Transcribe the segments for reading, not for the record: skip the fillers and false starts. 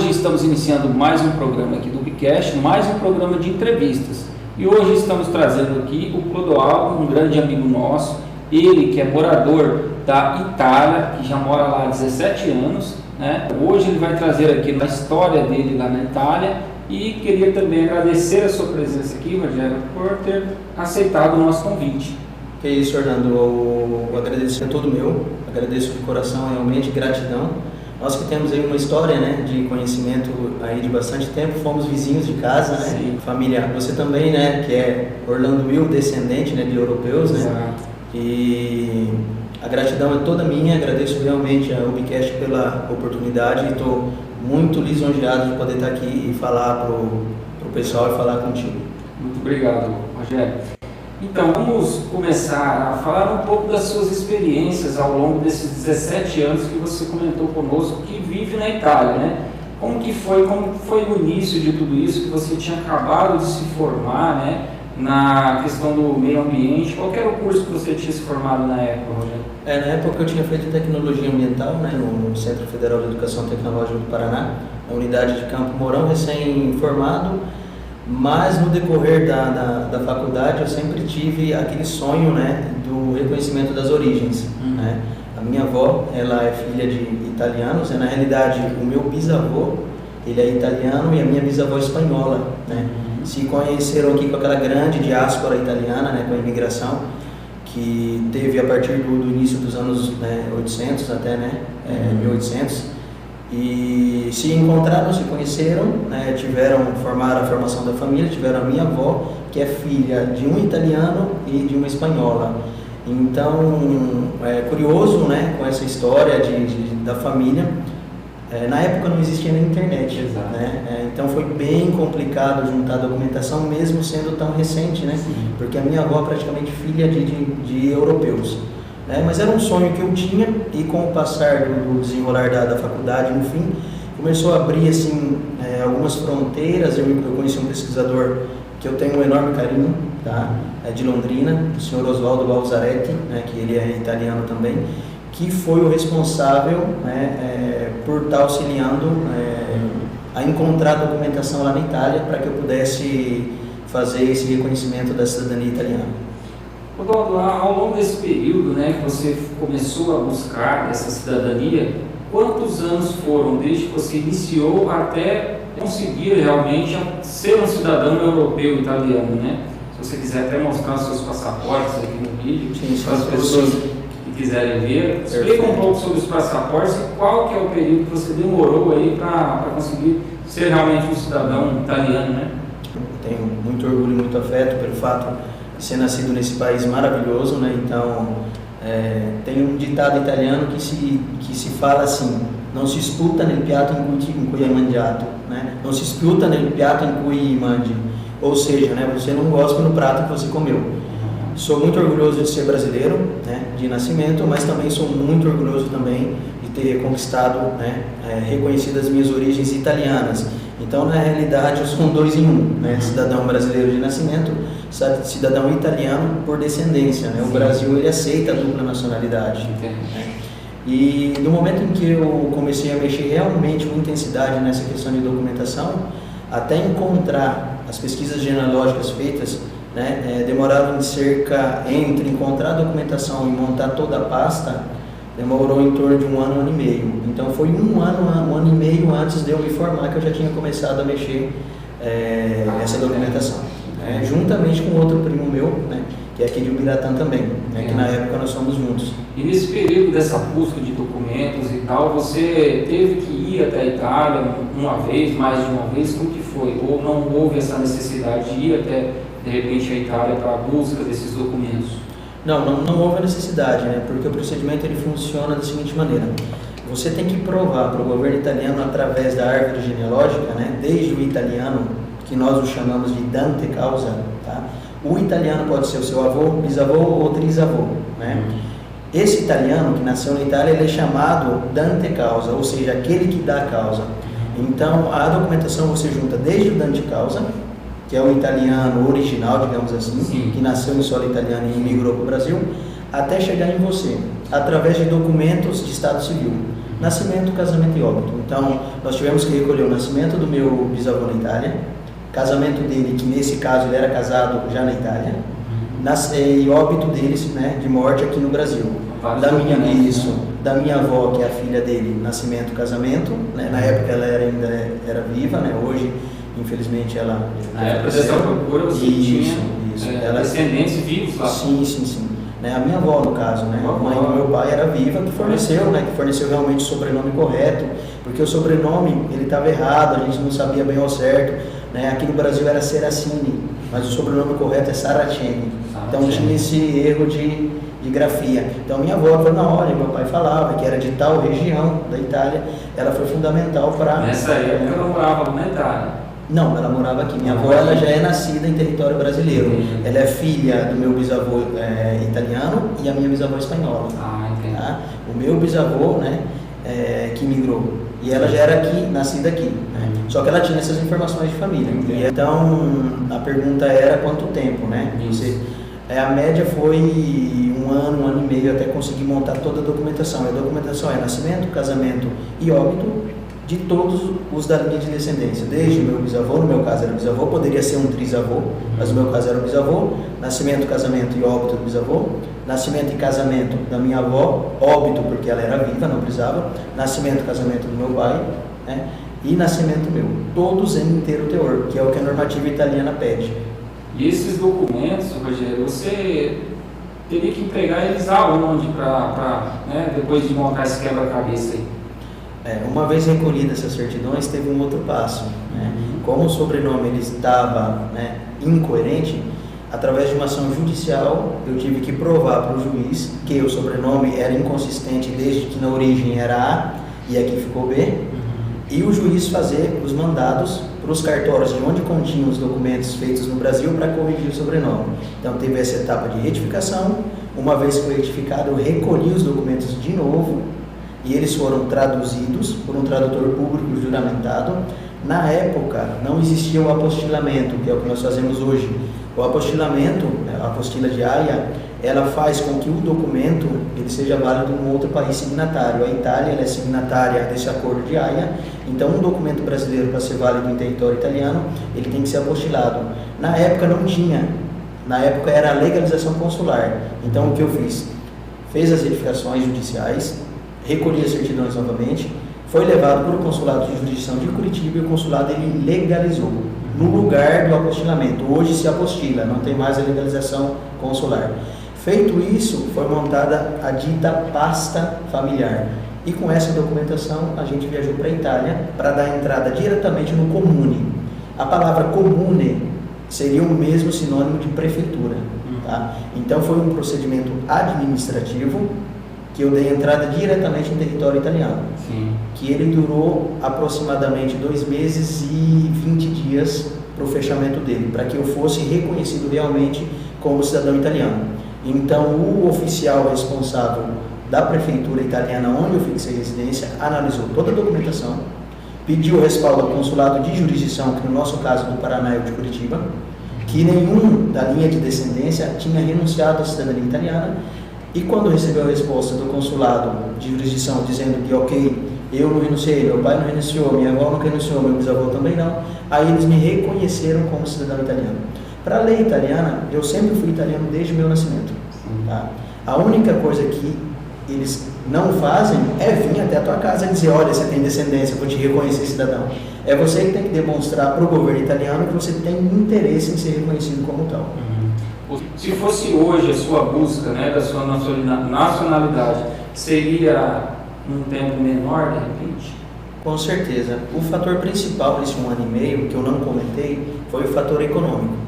Hoje estamos iniciando mais um programa aqui do Bicast, mais um programa de entrevistas. E hoje estamos trazendo aqui o Clodoaldo, um grande amigo nosso, ele que é morador da Itália, que já mora lá há 17 anos, né? Hoje ele vai trazer aqui a história dele lá na Itália e queria também agradecer a sua presença aqui, Rogério, por ter aceitado o nosso convite. Que isso, Orlando, o agradecimento é todo meu, agradeço de coração, realmente, gratidão. Nós que temos aí uma história, né, de conhecimento aí de bastante tempo, fomos vizinhos de casa, né, Sim. Família, você também, né, que é Orlando Will, descendente, né, de europeus, né, Exato. E a gratidão é toda minha, agradeço realmente ao Bicast pela oportunidade e estou muito lisonjeado de poder estar aqui e falar pro pessoal e falar contigo. Muito obrigado, Rogério. Então, vamos começar a falar um pouco das suas experiências ao longo desses 17 anos que você comentou conosco, que vive na Itália, né? Como foi o início de tudo isso, que você tinha acabado de se formar, né? Na questão do meio ambiente, qual era o curso que você tinha se formado na época, Rogério? Na época eu tinha feito tecnologia ambiental, né, no Centro Federal de Educação Tecnológica do Paraná, na unidade de Campo Mourão, recém-formado, mas no decorrer da faculdade eu sempre tive aquele sonho, né, do reconhecimento das origens. Né? A minha avó, ela é filha de italianos, na realidade o meu bisavô, ele é italiano e a minha bisavó é espanhola, né? Se conheceram aqui com aquela grande diáspora italiana, né, com a imigração, que teve a partir do início dos anos 800 até 1800, e se encontraram, se conheceram, né, formaram a formação da família, tiveram a minha avó, que é filha de um italiano e de uma espanhola. Então, é curioso, né, com essa história da família. Na época não existia nem internet, né? Então foi bem complicado juntar a documentação, mesmo sendo tão recente, né? Sim. Porque a minha avó é praticamente filha de europeus. Né? Mas era um sonho que eu tinha e com o passar do desenrolar da faculdade, no fim, começou a abrir assim, algumas fronteiras. Eu conheci um pesquisador que eu tenho um enorme carinho, tá? De Londrina, o senhor Oswaldo Balzaretti, né? Que ele é italiano também, que foi o responsável, né, por estar auxiliando a encontrar documentação lá na Itália para que eu pudesse fazer esse reconhecimento da cidadania italiana. Clodoaldo, ao longo desse período, né, que você começou a buscar essa cidadania, quantos anos foram desde que você iniciou até conseguir realmente ser um cidadão europeu italiano, né? Se você quiser até mostrar os seus passaportes aqui no vídeo, para as pessoas que quiserem ver, explica um pouco sobre os passaportes e qual que é o período que você demorou aí para conseguir ser realmente um cidadão italiano, né? Eu tenho muito orgulho e muito afeto pelo fato de ser nascido nesse país maravilhoso, né? Então, tem um ditado italiano que se fala assim: não se sputa nel piatto in cui hai mangiato, né? Não se sputa nel piatto in cui mangi. Ou seja, né, você não gospe no prato que você comeu. Sou muito orgulhoso de ser brasileiro, né, de nascimento, mas também sou muito orgulhoso também de ter conquistado, né, reconhecido as minhas origens italianas. Então, na realidade, eu sou um 2 em 1, né, cidadão brasileiro de nascimento, cidadão italiano por descendência. Né? O Brasil ele aceita a dupla nacionalidade. Né? E no momento em que eu comecei a mexer realmente com intensidade nessa questão de documentação, até encontrar as pesquisas genealógicas feitas, né, demoraram entre encontrar a documentação e montar toda a pasta, demorou em torno de 1 ano, 1 ano e meio. Então foi 1 ano e meio antes de eu me formar que eu já tinha começado a mexer essa documentação. Juntamente com outro primo meu, né, que é aqui de Ubiratã também, né, que na época nós fomos juntos. E nesse período dessa busca de documentos e tal, você teve que ir até a Itália uma vez, mais de uma vez, como que foi? Ou não houve essa necessidade de ir até, de repente, a Itália para a busca desses documentos? Não houve a necessidade, né, porque o procedimento ele funciona da seguinte maneira: você tem que provar para o governo italiano através da árvore genealógica, né, desde o italiano, que nós o chamamos de dante causa, tá? O italiano pode ser o seu avô, bisavô ou trisavô, né? Esse italiano que nasceu na Itália, ele é chamado dante causa, ou seja, aquele que dá a causa. Então, a documentação você junta desde o dante causa, que é o italiano original, digamos assim, Sim. que nasceu em solo italiano e imigrou para o Brasil, até chegar em você, através de documentos de estado civil. Nascimento, casamento e óbito. Então, nós tivemos que recolher o nascimento do meu bisavô na Itália, casamento dele, que nesse caso ele era casado já na Itália, e óbito deles, né, de morte aqui no Brasil. Da minha avó, que é a filha dele, nascimento, casamento, né, na época ela ainda era viva, né, hoje, infelizmente, ela... Na época dessa procura você tinha descendentes vivos lá? Sim. Né, a minha avó, no caso, né, a mãe do meu pai era viva, que forneceu realmente o sobrenome correto, porque o sobrenome, ele estava errado, a gente não sabia bem ao certo, né, aqui no Brasil era Seracini, mas o sobrenome correto é Saraceni, então tinha esse erro de grafia. Então minha avó falou, não, olha, meu pai falava que era de tal região da Itália, ela foi fundamental para... Nessa época ela morava na Itália? Não, ela morava aqui. Minha avó ela já é nascida em território brasileiro. Ela é filha do meu bisavô italiano e a minha bisavó espanhola. Entendi. Tá? O meu bisavô, né, que migrou. E ela já era aqui, nascida aqui. Né? Só que ela tinha essas informações de família. E então, a pergunta era quanto tempo, né? A média foi 1 ano e meio até conseguir montar toda a documentação. E a documentação é nascimento, casamento e óbito de todos os da linha de descendência. Desde o meu bisavô, no meu caso era bisavô, poderia ser um trisavô, mas no meu caso era o bisavô. Nascimento, casamento e óbito do bisavô. Nascimento e casamento da minha avó, óbito porque ela era viva, não precisava. Nascimento e casamento do meu pai, né? E nascimento meu. Todos em inteiro teor, que é o que a normativa italiana pede. E esses documentos, Rogério, você teria que entregar eles aonde né, depois de montar esse quebra-cabeça aí? Uma vez recolhidas essas certidões, teve um outro passo. Né? Como o sobrenome ele estava, né, incoerente, através de uma ação judicial, eu tive que provar para o juiz que o sobrenome era inconsistente desde que na origem era A e aqui ficou B, e o juiz fazer os mandados para os cartórios de onde continham os documentos feitos no Brasil para corrigir o sobrenome. Então teve essa etapa de retificação. Uma vez que foi retificado, eu recolhi os documentos de novo e eles foram traduzidos por um tradutor público juramentado. Na época não existia o apostilamento, que é o que nós fazemos hoje. O apostilamento, a apostila de Haia, ela faz com que o documento ele seja válido em um outro país signatário. A Itália ela é signatária desse acordo de Haia, então um documento brasileiro para ser válido em território italiano, ele tem que ser apostilado. Na época não tinha, na época era a legalização consular. Então o que eu fiz? Fez as verificações judiciais, recolhi as certidões novamente, foi levado para o consulado de jurisdição de Curitiba e o consulado ele legalizou no lugar do apostilamento. Hoje se apostila, não tem mais a legalização consular. Feito isso, foi montada a dita pasta familiar. E com essa documentação, a gente viajou para a Itália para dar entrada diretamente no comune. A palavra comune seria o mesmo sinônimo de prefeitura. Tá? Então foi um procedimento administrativo que eu dei entrada diretamente em território italiano. Sim. Que ele durou aproximadamente 2 meses e 20 dias para o fechamento dele, para que eu fosse reconhecido realmente como cidadão italiano. Então, o oficial responsável da prefeitura italiana, onde eu fixei residência, analisou toda a documentação, pediu respaldo ao consulado de jurisdição, que no nosso caso do Paraná é o de Curitiba, que nenhum da linha de descendência tinha renunciado à cidadania italiana, e quando recebeu a resposta do consulado de jurisdição dizendo que ok, eu não renunciei, meu pai não renunciou, minha avó não renunciou, meu bisavô também não, aí eles me reconheceram como cidadão italiano. Para a lei italiana, eu sempre fui italiano desde o meu nascimento. Tá? A única coisa que eles não fazem é vir até a tua casa e dizer, olha, você tem descendência, vou te reconhecer cidadão. É você que tem que demonstrar para o governo italiano que você tem interesse em ser reconhecido como tal. Se fosse hoje a sua busca, né, da sua nacionalidade, seria um tempo menor de repente? Com certeza. O fator principal desse 1 ano e meio, que eu não comentei, foi o fator econômico.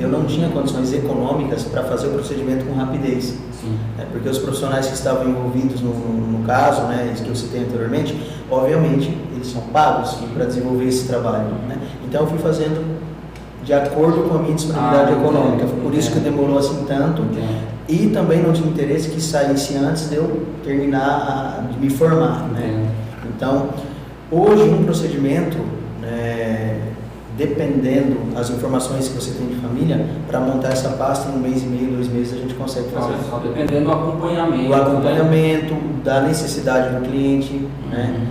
Eu não tinha condições econômicas para fazer o procedimento com rapidez. Sim. Porque os profissionais que estavam envolvidos no caso, né, que eu citei anteriormente, obviamente eles são pagos para desenvolver esse trabalho. Né? Então eu fui fazendo de acordo com a minha disponibilidade econômica. Por isso que demorou assim tanto. E também não tinha interesse que saísse antes de eu terminar de me formar. Né? Então, hoje um procedimento dependendo das informações que você tem de família, para montar essa pasta em 1 mês e meio, 2 meses a gente consegue fazer. Olha só, dependendo do acompanhamento. Do acompanhamento, da necessidade do cliente, né?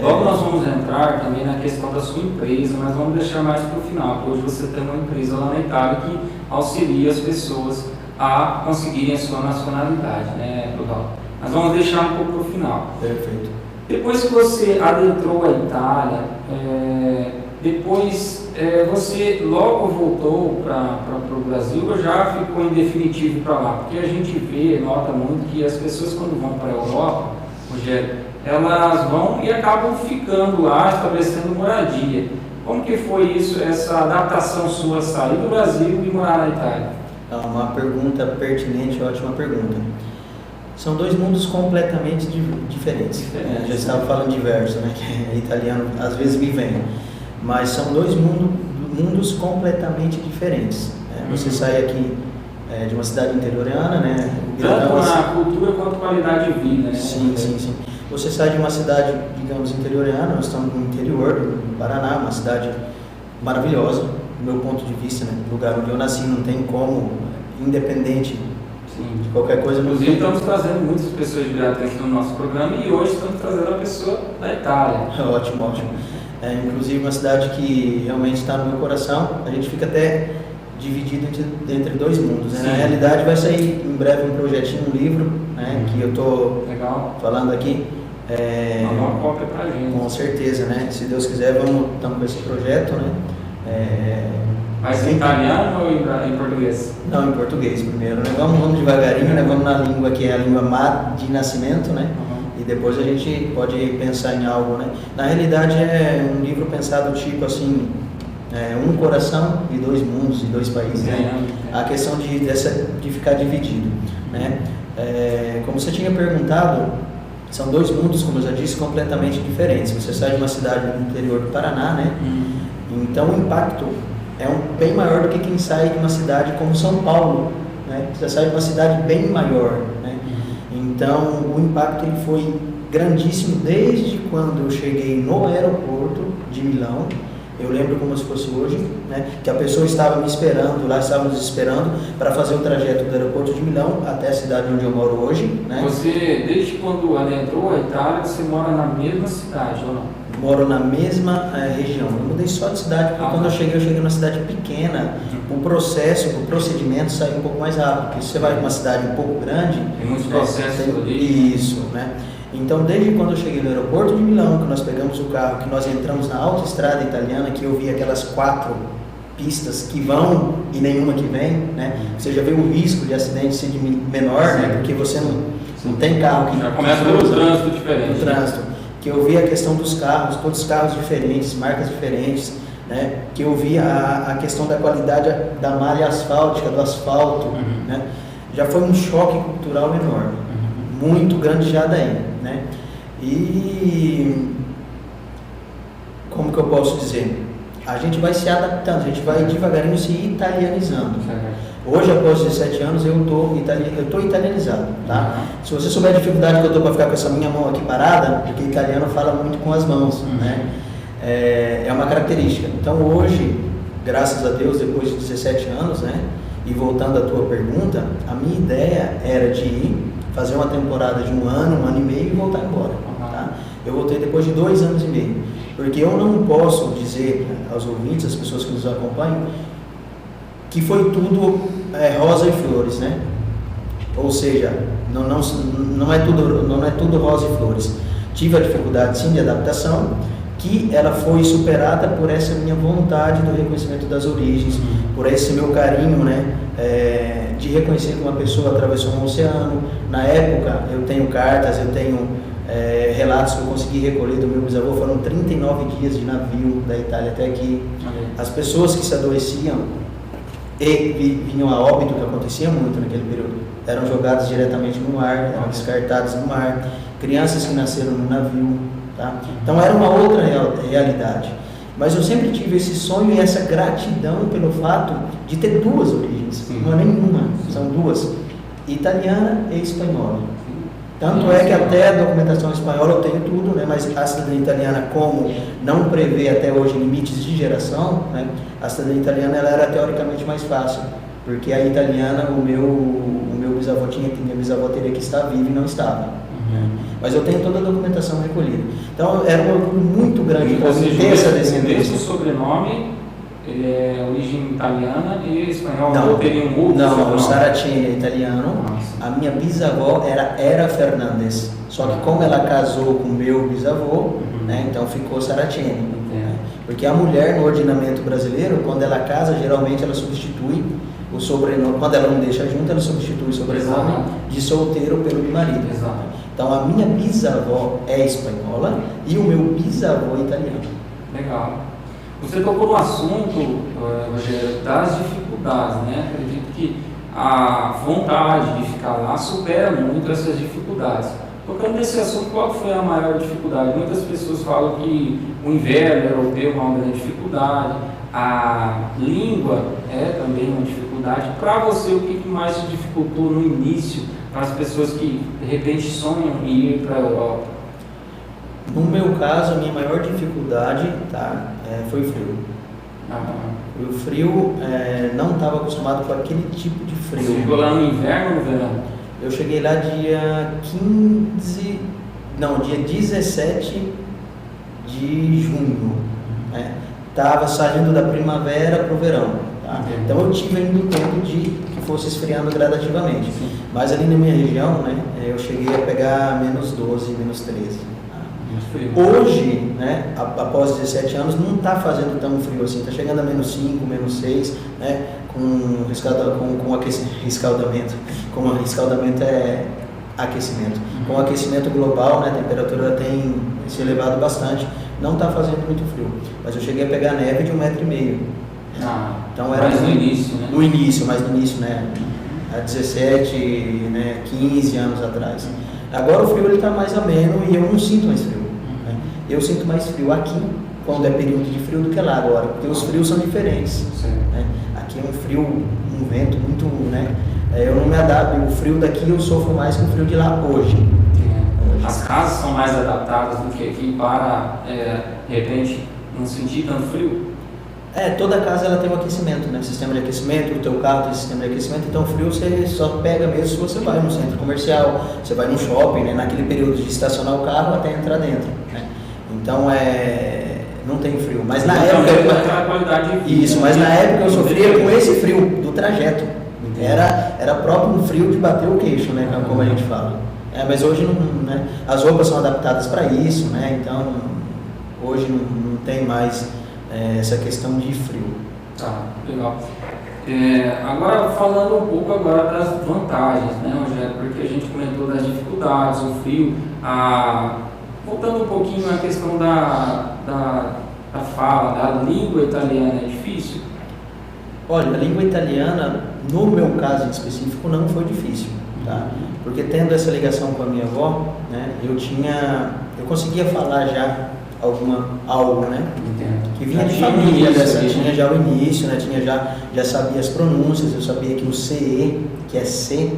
Logo nós vamos entrar também na questão da sua empresa, mas vamos deixar mais para o final, porque hoje você tem uma empresa lá na Itália que auxilia as pessoas a conseguirem a sua nacionalidade, né, Clodoaldo? Mas vamos deixar um pouco para o final. Perfeito. Depois que você adentrou a Itália, você logo voltou para o Brasil ou já ficou em definitivo para lá? Porque a gente nota muito que as pessoas quando vão para a Europa, Rogério, elas vão e acabam ficando lá, estabelecendo moradia. Como que foi isso, essa adaptação sua, sair do Brasil e morar na Itália? Uma pergunta pertinente, ótima pergunta. São 2 mundos completamente diferentes. Já estava falando diverso, né? Que italiano às vezes me vem. Mas são 2 mundos completamente diferentes. Você sai aqui de uma cidade interiorana, né? Tanto na cultura quanto qualidade de vida, né? Sim. Você sai de uma cidade, digamos, interiorana, nós estamos no interior do Paraná, uma cidade maravilhosa, do meu ponto de vista, né? Do lugar onde eu nasci, não tem como, independente de qualquer coisa. Inclusive, estamos trazendo muitas pessoas de Gratens no nosso programa e hoje estamos trazendo uma pessoa da Itália. Ótimo. Inclusive, uma cidade que realmente está no meu coração, a gente fica até dividido entre 2 mundos. Né? Na realidade, vai sair em breve um projetinho, um livro, né? Que eu estou falando aqui. Mandar uma cópia pra gente. Com certeza, né? Se Deus quiser, estamos com esse projeto, né? Vai ser em italiano ou em português? Não, em português primeiro, né? Vamos devagarinho, né? Vamos na língua que é a língua de nascimento, né? E depois a gente pode pensar em algo, né? Na realidade é um livro pensado tipo assim, um coração e 2 mundos e 2 países, né? A questão de ficar dividido, né? Como você tinha perguntado, são 2 mundos, como eu já disse, completamente diferentes. Você sai de uma cidade do interior do Paraná, né? Então o impacto é bem maior do que quem sai de uma cidade como São Paulo, né? Você sai de uma cidade bem maior, né? Então o impacto ele foi grandíssimo desde quando eu cheguei no aeroporto de Milão. Eu lembro como se fosse hoje, né? Que a pessoa estava me esperando, lá estávamos esperando para fazer o trajeto do aeroporto de Milão até a cidade onde eu moro hoje, né? Você, desde quando adentrou a Itália, você mora na mesma cidade ou não? Moro na mesma região. Eu mudei só de cidade, porque quando eu cheguei numa cidade pequena. O procedimento saiu um pouco mais rápido, porque se você vai para uma cidade um pouco grande... Tem muitos processos Isso, né? Então, desde quando eu cheguei no aeroporto de Milão, que nós pegamos o carro, que nós entramos na autoestrada italiana, que eu vi aquelas 4 pistas que vão e nenhuma que vem, né? Você já vê o risco de acidente ser menor, né? Porque você não tem carro que... Já começa pelo trânsito diferente. O trânsito. Que eu vi a questão dos carros, todos os carros diferentes, marcas diferentes, né? Que eu vi a questão da qualidade da malha asfáltica, do asfalto, né? Já foi um choque cultural enorme, muito grande já daí, né? E como que eu posso dizer? A gente vai se adaptando, a gente vai devagarinho se italianizando. Hoje, após 17 anos, eu estou italianizado, tá? Se você souber a dificuldade que eu estou para ficar com essa minha mão aqui parada, porque italiano fala muito com as mãos, né? É uma característica. Então, hoje, graças a Deus, depois de 17 anos, né? E voltando à tua pergunta, a minha ideia era de ir fazer uma temporada de 1 ano e meio e voltar embora, tá? Eu voltei depois de 2 anos e meio, porque eu não posso dizer aos ouvintes, às pessoas que nos acompanham, que foi tudo rosa e flores, né? Ou seja, não é tudo rosa e flores. Tive a dificuldade sim de adaptação, que ela foi superada por essa minha vontade do reconhecimento das origens, por esse meu carinho, né? De reconhecer que uma pessoa atravessou um oceano. Na época eu tenho cartas, eu tenho relatos que eu consegui recolher do meu bisavô, foram 39 dias de navio da Itália até aqui. As pessoas que se adoeciam e vinham a óbito, que acontecia muito naquele período, eram jogadas diretamente no mar, eram descartadas no mar, crianças que nasceram no navio, tá? Então era uma outra realidade, mas eu sempre tive esse sonho e essa gratidão pelo fato de ter 2 origens, não é nenhuma, são 2, italiana e espanhola, Tanto é que até a documentação espanhola eu tenho tudo, né? Mas a cidadania italiana, como não prevê até hoje limites de geração, né? A cidadania italiana ela era teoricamente mais fácil, porque a italiana, o meu bisavô minha bisavó teria que estar viva e não estava. Mas eu tenho toda a documentação recolhida. Então era um orgulho muito grande para mim ter essa descendência. O sobrenome ele é origem italiana e espanhol, não, ou teria um outro não, sobrenome? o Saraceni é italiano. Nossa. A minha bisavó era Fernandes, só que como ela casou com o meu bisavô, né, então ficou Saraceni. Porque a mulher no ordenamento brasileiro, quando ela casa, geralmente ela substitui o sobrenome, quando ela não deixa junto, ela substitui o sobrenome de solteiro pelo de marido. Exato. Então a minha bisavó é espanhola e o meu bisavô é italiano. Legal. Você tocou no assunto, Rogério, das dificuldades, né? Acredito que a vontade de ficar lá supera muito essas dificuldades. Tocando nesse assunto, qual foi a maior dificuldade? Muitas pessoas falam que o inverno europeu é uma grande dificuldade, a língua é também uma dificuldade. Para você, o que mais te dificultou no início, para as pessoas que de repente sonham em ir para a Europa? No meu caso, a minha maior dificuldade foi o frio. O frio, não estava acostumado com aquele tipo de frio. Você ficou lá no inverno ou no verão? Eu cheguei lá dia 17 de junho. Estava saindo da primavera para o verão. Tá? Então eu tive ainda o tempo de que fosse esfriando gradativamente. Sim. Mas ali na minha região, né, eu cheguei a pegar menos 12, menos 13. Hoje, né, após 17 anos, não está fazendo tão frio assim, está chegando a menos 5, menos 6, né, com rescaldamento, como rescaldamento é aquecimento. Com o aquecimento global, né, a temperatura tem se elevado bastante, não está fazendo muito frio, mas eu cheguei a pegar neve de 1,5 metro. Então era mas no início, né? No início, né, há 17, né, 15 anos atrás. Agora o frio está mais ameno e eu não sinto mais frio. Eu sinto mais frio aqui, quando é período de frio, do que lá agora, porque os frios são diferentes. Né? Aqui é um frio, um vento muito, né? Eu não me adapto, o frio daqui eu sofro mais que o frio de lá hoje. As casas são mais adaptadas do que aqui para, de repente, não sentir tanto frio? Toda casa ela tem um aquecimento, né? Sistema de aquecimento, o teu carro tem sistema de aquecimento, então o frio você só pega mesmo se você vai no centro comercial, você vai no shopping, né? Naquele período de estacionar o carro até entrar dentro, né? Então não tem frio, mas na época qualidade de vida, isso, mas na época eu sofria com esse frio do trajeto. Era próprio um frio de bater o queixo, né? Como a gente fala. Mas hoje não, né? As roupas são adaptadas para isso, né? Então hoje não tem mais essa questão de frio. Tá, legal. Agora falando um pouco agora das vantagens, né, Rogério? Porque a gente comentou das dificuldades, o frio, voltando um pouquinho à questão da fala, da língua italiana, é difícil? Olha, a língua italiana, no meu caso em específico, não foi difícil, tá? Porque tendo essa ligação com a minha avó, né, eu conseguia falar já algo, né? Entendo. Que vinha de família, tinha já o início, né? Já sabia as pronúncias, eu sabia que o CE, que é C,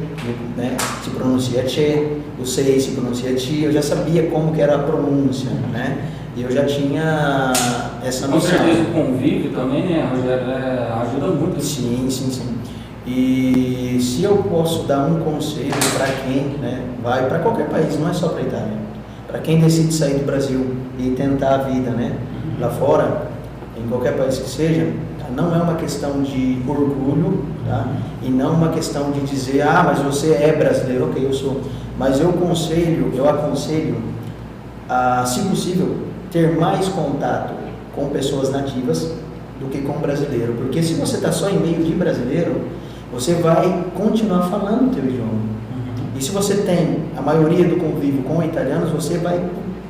né, se pronuncia CE, o CE se pronuncia TI, eu já sabia como que era a pronúncia, né? E eu já tinha essa noção. Com certeza o convívio também, né, Rogério, ajuda muito. Sim. E se eu posso dar um conselho para quem, né, vai para qualquer país, não é só para a Itália, para quem decide sair do Brasil e tentar a vida, né, lá fora, em qualquer país que seja, não é uma questão de orgulho, tá? E não uma questão de dizer, mas você é brasileiro, ok, eu sou. Mas eu aconselho a, se possível, ter mais contato com pessoas nativas do que com brasileiro. Porque se você está só em meio de brasileiro, você vai continuar falando o teu idioma. E se você tem a maioria do convívio com italianos, você vai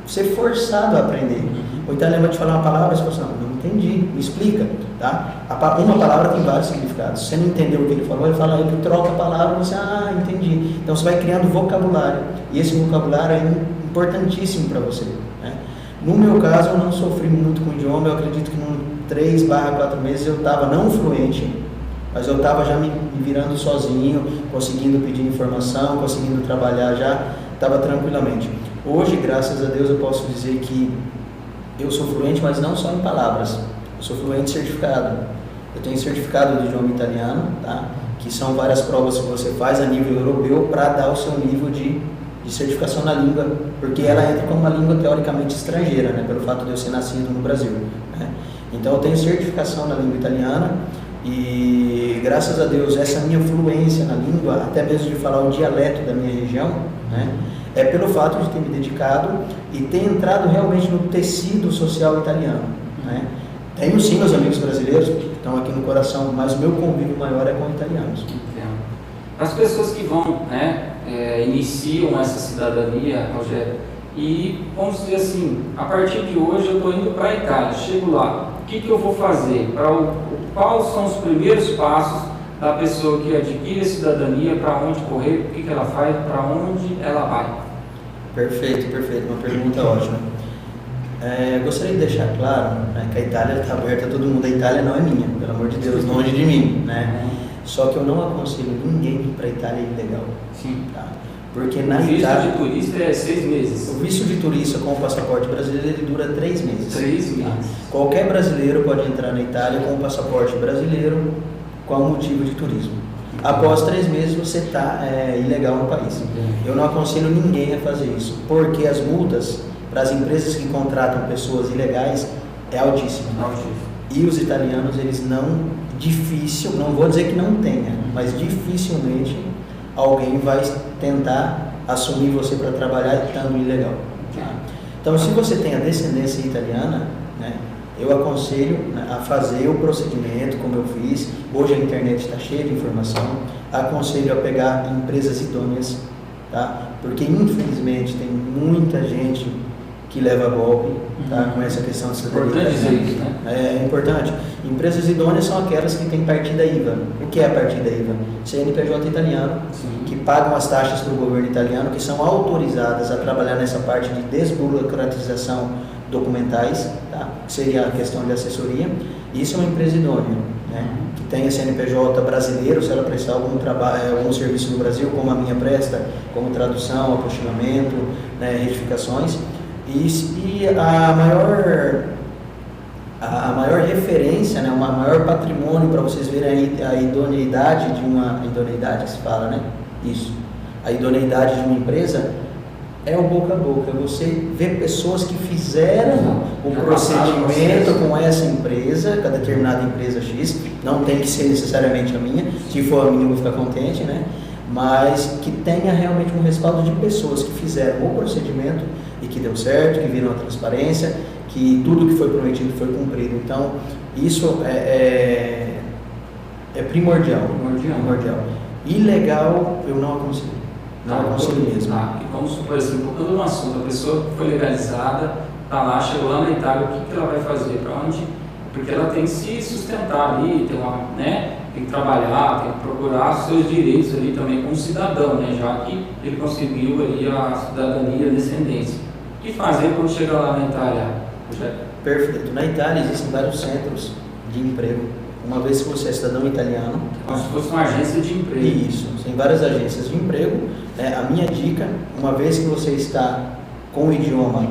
ser forçado a aprender. O italiano vai te falar uma palavra, você fala assim, não entendi, me explica, tá? Uma palavra tem vários significados. Se você não entendeu o que ele falou, ele troca a palavra, você, entendi. Então você vai criando vocabulário, e esse vocabulário é importantíssimo para você, né? No meu caso, eu não sofri muito com o idioma, eu acredito que em 3/4 meses eu estava não fluente, mas eu estava já me virando sozinho, conseguindo pedir informação, conseguindo trabalhar já, estava tranquilamente. Hoje, graças a Deus, eu posso dizer que eu sou fluente, mas não só em palavras. Eu sou fluente certificado. Eu tenho certificado do idioma italiano, tá? Que são várias provas que você faz a nível europeu para dar o seu nível de certificação na língua, porque ela entra como uma língua teoricamente estrangeira, né? Pelo fato de eu ser nascido no Brasil, né? Então eu tenho certificação na língua italiana e, graças a Deus, essa minha fluência na língua, até mesmo de falar o dialeto da minha região, né? É pelo fato de ter me dedicado e ter entrado realmente no tecido social italiano, né? Tenho sim meus amigos brasileiros que estão aqui no coração, mas o meu convívio maior é com italianos. Entendo. As pessoas que vão, né, iniciam essa cidadania, Rogério, e vamos dizer assim, a partir de hoje eu estou indo para a Itália, chego lá, o que eu vou fazer? Quais são os primeiros passos da pessoa que adquire a cidadania, para onde correr, o que ela faz, para onde ela vai? Perfeito, uma pergunta ótima. Gostaria de deixar claro, né, que a Itália está aberta a todo mundo. A Itália não é minha, pelo amor de Deus, longe de mim, né? Só que eu não aconselho ninguém ir para a Itália ilegal. Sim. Tá? Porque na Itália... Itália... O visto de turista é 6 meses. O visto de turista com o passaporte brasileiro, ele dura 3 meses. 3 meses. Tá? Qualquer brasileiro pode entrar na Itália com o passaporte brasileiro com motivo de turismo. Após 3 meses você está ilegal no país. Eu não aconselho ninguém a fazer isso, porque as multas para as empresas que contratam pessoas ilegais é altíssima. E os italianos, eles não vou dizer que não tenha, mas dificilmente alguém vai tentar assumir você para trabalhar estando ilegal. Tá? Então, se você tem a descendência italiana, né, eu aconselho, né, a fazer o procedimento como eu fiz. Hoje a internet está cheia de informação. Aconselho a pegar empresas idôneas, tá? Porque infelizmente tem muita gente que leva golpe, tá? Com essa questão de cidadania. Importante dizer isso, né? É importante. Empresas idôneas são aquelas que têm partida IVA. O que é a partida IVA? CNPJ italiano, sim, que pagam as taxas para o governo italiano, que são autorizadas a trabalhar nessa parte de desburocratização documentais, tá? Que seria a questão de assessoria. Isso é uma empresa idônea, né? Que tem a CNPJ brasileiro, se ela prestar algum trabalho, algum serviço no Brasil, como a minha presta, como tradução, apostilamento, né, retificações. E a maior referência, né, o maior patrimônio para vocês verem a idoneidade de uma idoneidade que se fala, né? Isso. A idoneidade de uma empresa é o boca a boca. Você vê pessoas que fizeram o procedimento com essa empresa, com a determinada empresa X, não tem que ser necessariamente a minha, se for a minha eu vou ficar contente, né? Mas que tenha realmente um respaldo de pessoas que fizeram o procedimento e que deu certo, que viram a transparência, que tudo que foi prometido foi cumprido. Então, isso é primordial. Ilegal, eu não aconselho. Não aconselho mesmo. E vamos supor assim, tocando no assunto, a pessoa que foi legalizada, está lá, chegou lá na Itália, o que ela vai fazer? Para onde? Porque ela tem que se sustentar ali, tem que trabalhar, tem que procurar os seus direitos ali também como cidadão, né? Já que ele conseguiu ali a cidadania, a descendência. O que fazer quando chega lá na Itália? Perfeito. Na Itália existem vários centros de emprego. Uma vez que você é cidadão italiano... Como se fosse uma agência de emprego. Isso, tem várias agências de emprego. A minha dica, uma vez que você está com o idioma,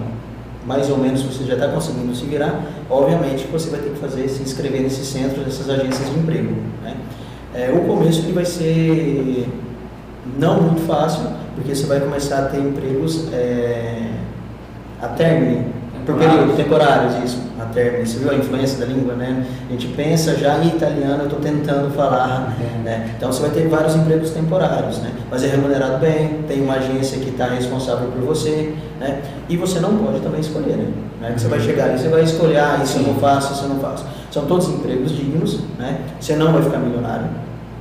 mais ou menos você já está conseguindo se virar, obviamente você vai ter que se inscrever nesses centros, nessas agências de emprego, né? O começo ele vai ser não muito fácil, porque você vai começar a ter empregos a término, por período, temporários, isso, a término. Você viu a influência da língua, né? A gente pensa já em italiano, eu estou tentando falar, né? Então você vai ter vários empregos temporários, né? Mas é remunerado bem, tem uma agência que está responsável por você, né? E você não pode também escolher, né? Você vai chegar ali, você vai escolher, isso eu não faço, isso eu não faço. São todos empregos dignos, né? Você não vai ficar milionário,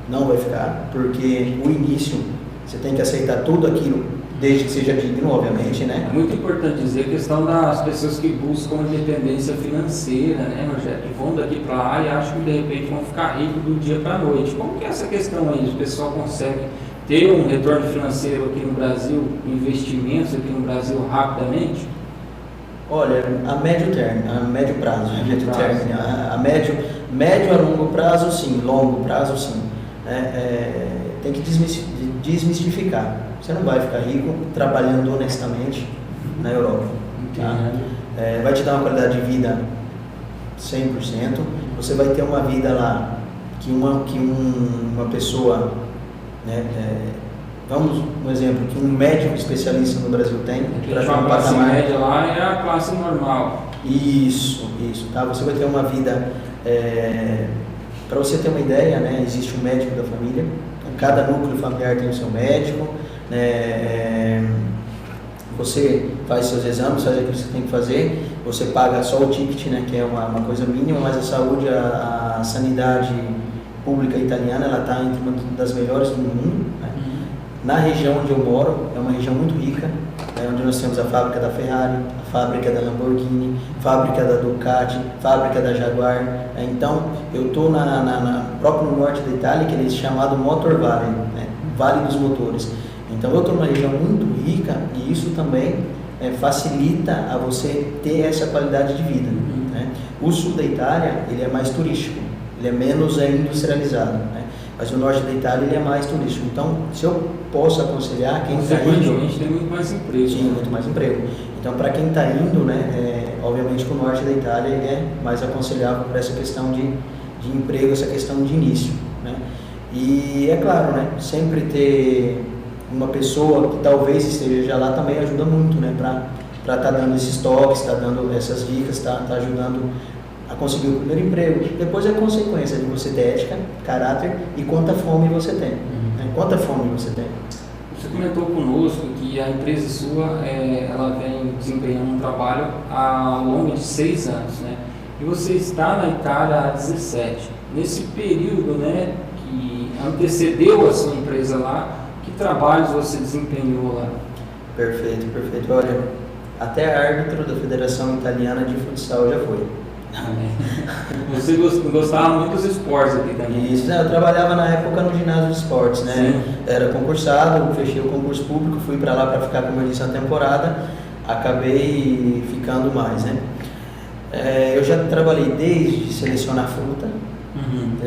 não vai ficar, porque o início, você tem que aceitar tudo aquilo, desde que seja digno, obviamente, né? É muito importante dizer a questão das pessoas que buscam independência financeira, né, Rogério? Que vão daqui para lá e acham que de repente vão ficar ricos do dia para a noite. Como que é essa questão aí? O pessoal consegue ter um retorno financeiro aqui no Brasil, investimentos aqui no Brasil rapidamente? Olha, a médio prazo, médio a longo prazo sim, longo prazo sim. tem que desmistificar. Você não vai ficar rico trabalhando honestamente na Europa. Tá? Vai te dar uma qualidade de vida 100%. Você vai ter uma vida lá que uma pessoa, né, vamos um exemplo, que um médico especialista no Brasil tem. A classe média lá é a classe normal. Isso, tá? Você vai ter uma vida, para você ter uma ideia, né, existe um médico da família, cada núcleo familiar tem o seu médico, você faz seus exames, faz aquilo que você tem que fazer, você paga só o ticket, né, que é uma coisa mínima, mas a saúde, a sanidade pública italiana, ela está entre uma das melhores do mundo, né? Na região onde eu moro, é uma região muito rica, onde nós temos a fábrica da Ferrari, a fábrica da Lamborghini, fábrica da Ducati, fábrica da Jaguar. Então, eu estou próprio no norte da Itália, que eles chamado Motor Valley, né? Vale dos Motores. Então, eu estou numa região muito rica e isso também facilita a você ter essa qualidade de vida. Né? O sul da Itália, ele é mais turístico, ele é menos industrializado, né? Mas o norte da Itália ele é mais turístico. Então, se eu posso aconselhar quem está indo... tem muito mais emprego. Sim, muito mais emprego. Então, para quem está indo, né, obviamente que o norte da Itália ele é mais aconselhável por essa questão de emprego, essa questão de início. Né? E é claro, né, sempre ter uma pessoa que talvez esteja já lá também ajuda muito, né, para estar dando esses toques, estar dando essas dicas, tá ajudando a conseguir o primeiro emprego. Depois é a consequência de você ter ética, caráter e quanta fome você tem. Né? Quanta fome você tem. Você comentou conosco que a empresa sua ela vem desempenhando um trabalho ao longo de 6 anos, né? E você está na Itália há 17. Nesse período, né, que antecedeu a sua empresa lá, que trabalhos você desempenhou lá? Perfeito. Olha, até árbitro da Federação Italiana de Futsal já foi. Você gostava muito dos esportes aqui também? Isso, eu trabalhava na época no ginásio de esportes, né? Sim. Era concursado, fechei o concurso público, fui para lá para ficar, como eu disse, na temporada, acabei ficando mais, né? Eu já trabalhei desde selecionar fruta,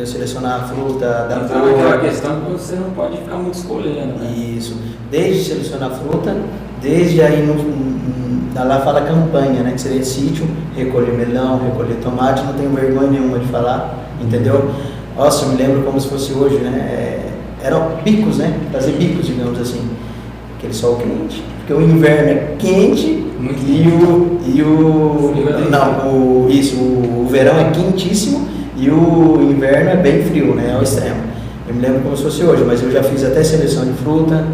selecionar a fruta da então, cor. aquela questão que você não pode ficar muito escolhendo, né? Isso, desde selecionar fruta, desde aí lá fala campanha, né, que seria sítio, recolher melão, recolher tomate, não tenho vergonha nenhuma de falar, entendeu? Nossa, eu me lembro como se fosse hoje, né, eram bicos, né, fazer bicos, digamos assim, aquele sol quente, porque o inverno é quente o verão é quentíssimo e o inverno é bem frio, né, ao extremo. Eu me lembro como se fosse hoje, mas eu já fiz até seleção de fruta,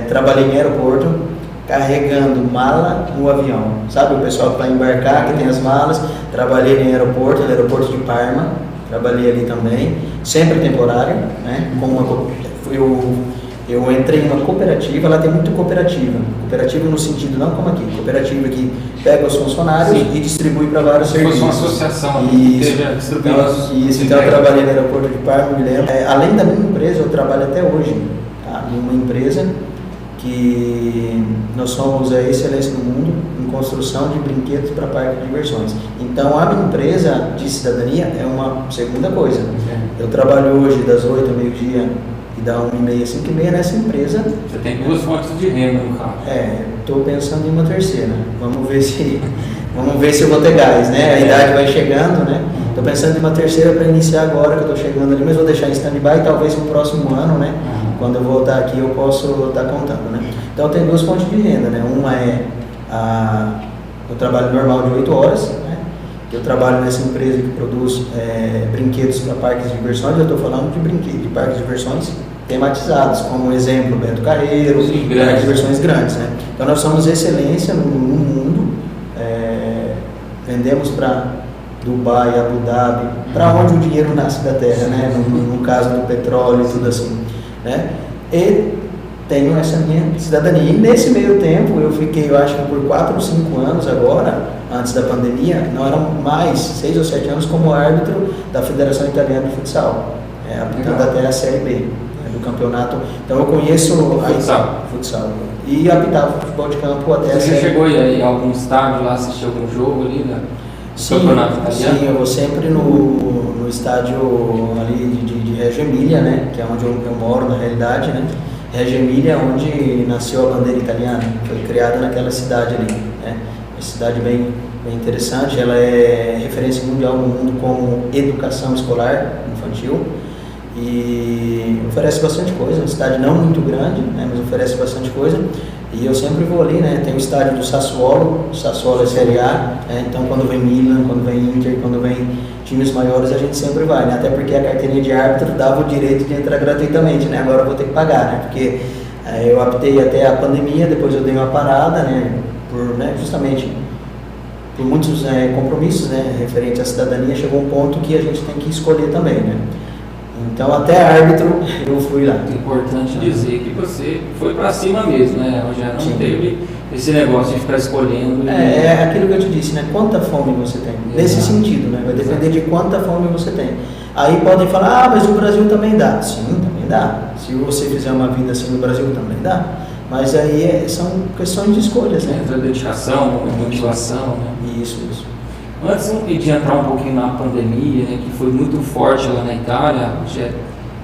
trabalhei em aeroporto, carregando mala no avião, sabe, o pessoal que vai embarcar, que tem as malas. Trabalhei no aeroporto de Parma, trabalhei ali também, sempre temporário, né, eu entrei em uma cooperativa, lá tem muito cooperativa no sentido, não como aqui, cooperativa que pega os funcionários e distribui para vários serviços. Fosse uma associação, então eu trabalhei no aeroporto de Parma, me lembro. Além da minha empresa, eu trabalho até hoje, tá, em uma empresa que nós somos a excelência no mundo em construção de brinquedos para parque de diversões. Então, a minha empresa de cidadania é uma segunda coisa. Eu trabalho hoje das 8 ao meio-dia e da 1h30 às 5h30 nessa empresa. Você tem 2 fontes de renda no carro. Estou pensando em uma terceira. Vamos ver se eu vou ter gás, né? A idade vai chegando, né? Estou pensando em uma terceira para iniciar agora, que eu estou chegando ali, mas vou deixar em stand-by, talvez no próximo ano, né? Quando eu voltar aqui eu posso estar contando, né? Então tem 2 fontes de renda, né? Uma é o trabalho normal de 8 horas, né? Eu trabalho nessa empresa que produz brinquedos para parques de diversões. Eu estou falando de brinquedos, de parques de diversões tematizados, como exemplo Beto Carreiro, parques de diversões grandes, né? Então nós somos excelência no mundo, vendemos para Dubai, Abu Dhabi, para onde o dinheiro nasce da terra, né? No caso do petróleo e tudo assim, né? E tenho essa minha cidadania. E nesse meio tempo, eu fiquei, eu acho que por 4 ou 5 anos agora, antes da pandemia, não eram mais 6 ou 7 anos como árbitro da Federação Italiana de Futsal, apitando até a Série B, do campeonato. Então eu conheço futsal e apitava futebol de campo até a Série B. Você chegou aí a algum estádio lá, assistir algum jogo ali, né? campeonato italiano? Sim, eu vou sempre no estádio ali de Reggio Emilia, né? Que é onde eu moro na realidade, né? Reggio Emilia, onde nasceu a bandeira italiana, foi criada naquela cidade ali, né? Uma cidade bem interessante, ela é referência mundial no mundo como educação escolar infantil e oferece bastante coisa, uma cidade não muito grande, né? Mas oferece bastante coisa. E eu sempre vou ali, né? Tem o estádio do Sassuolo é Série A, né? Então quando vem Milan, quando vem Inter, quando vem times maiores, a gente sempre vai, né? Até porque a carteirinha de árbitro dava o direito de entrar gratuitamente, né? Agora eu vou ter que pagar, né? Porque eu optei até a pandemia, depois eu dei uma parada, né? Justamente por muitos compromissos, né? Referente à cidadania, chegou um ponto que a gente tem que escolher também, né? Então, até árbitro, eu fui lá. É importante dizer que você foi para cima mesmo, né? Já não Sim. teve esse negócio de ficar escolhendo. É aquilo que eu te disse, né? Quanta fome você tem. Exato. Nesse sentido, né? Vai depender de quanta fome você tem. Aí podem falar, mas o Brasil também dá. Sim, também dá. Se você fizer uma vida assim no Brasil, também dá. Mas aí são questões de escolhas, né? Entra dedicação, motivação, né? Isso. Antes de entrar um pouquinho na pandemia, né, que foi muito forte lá na Itália, Rogério,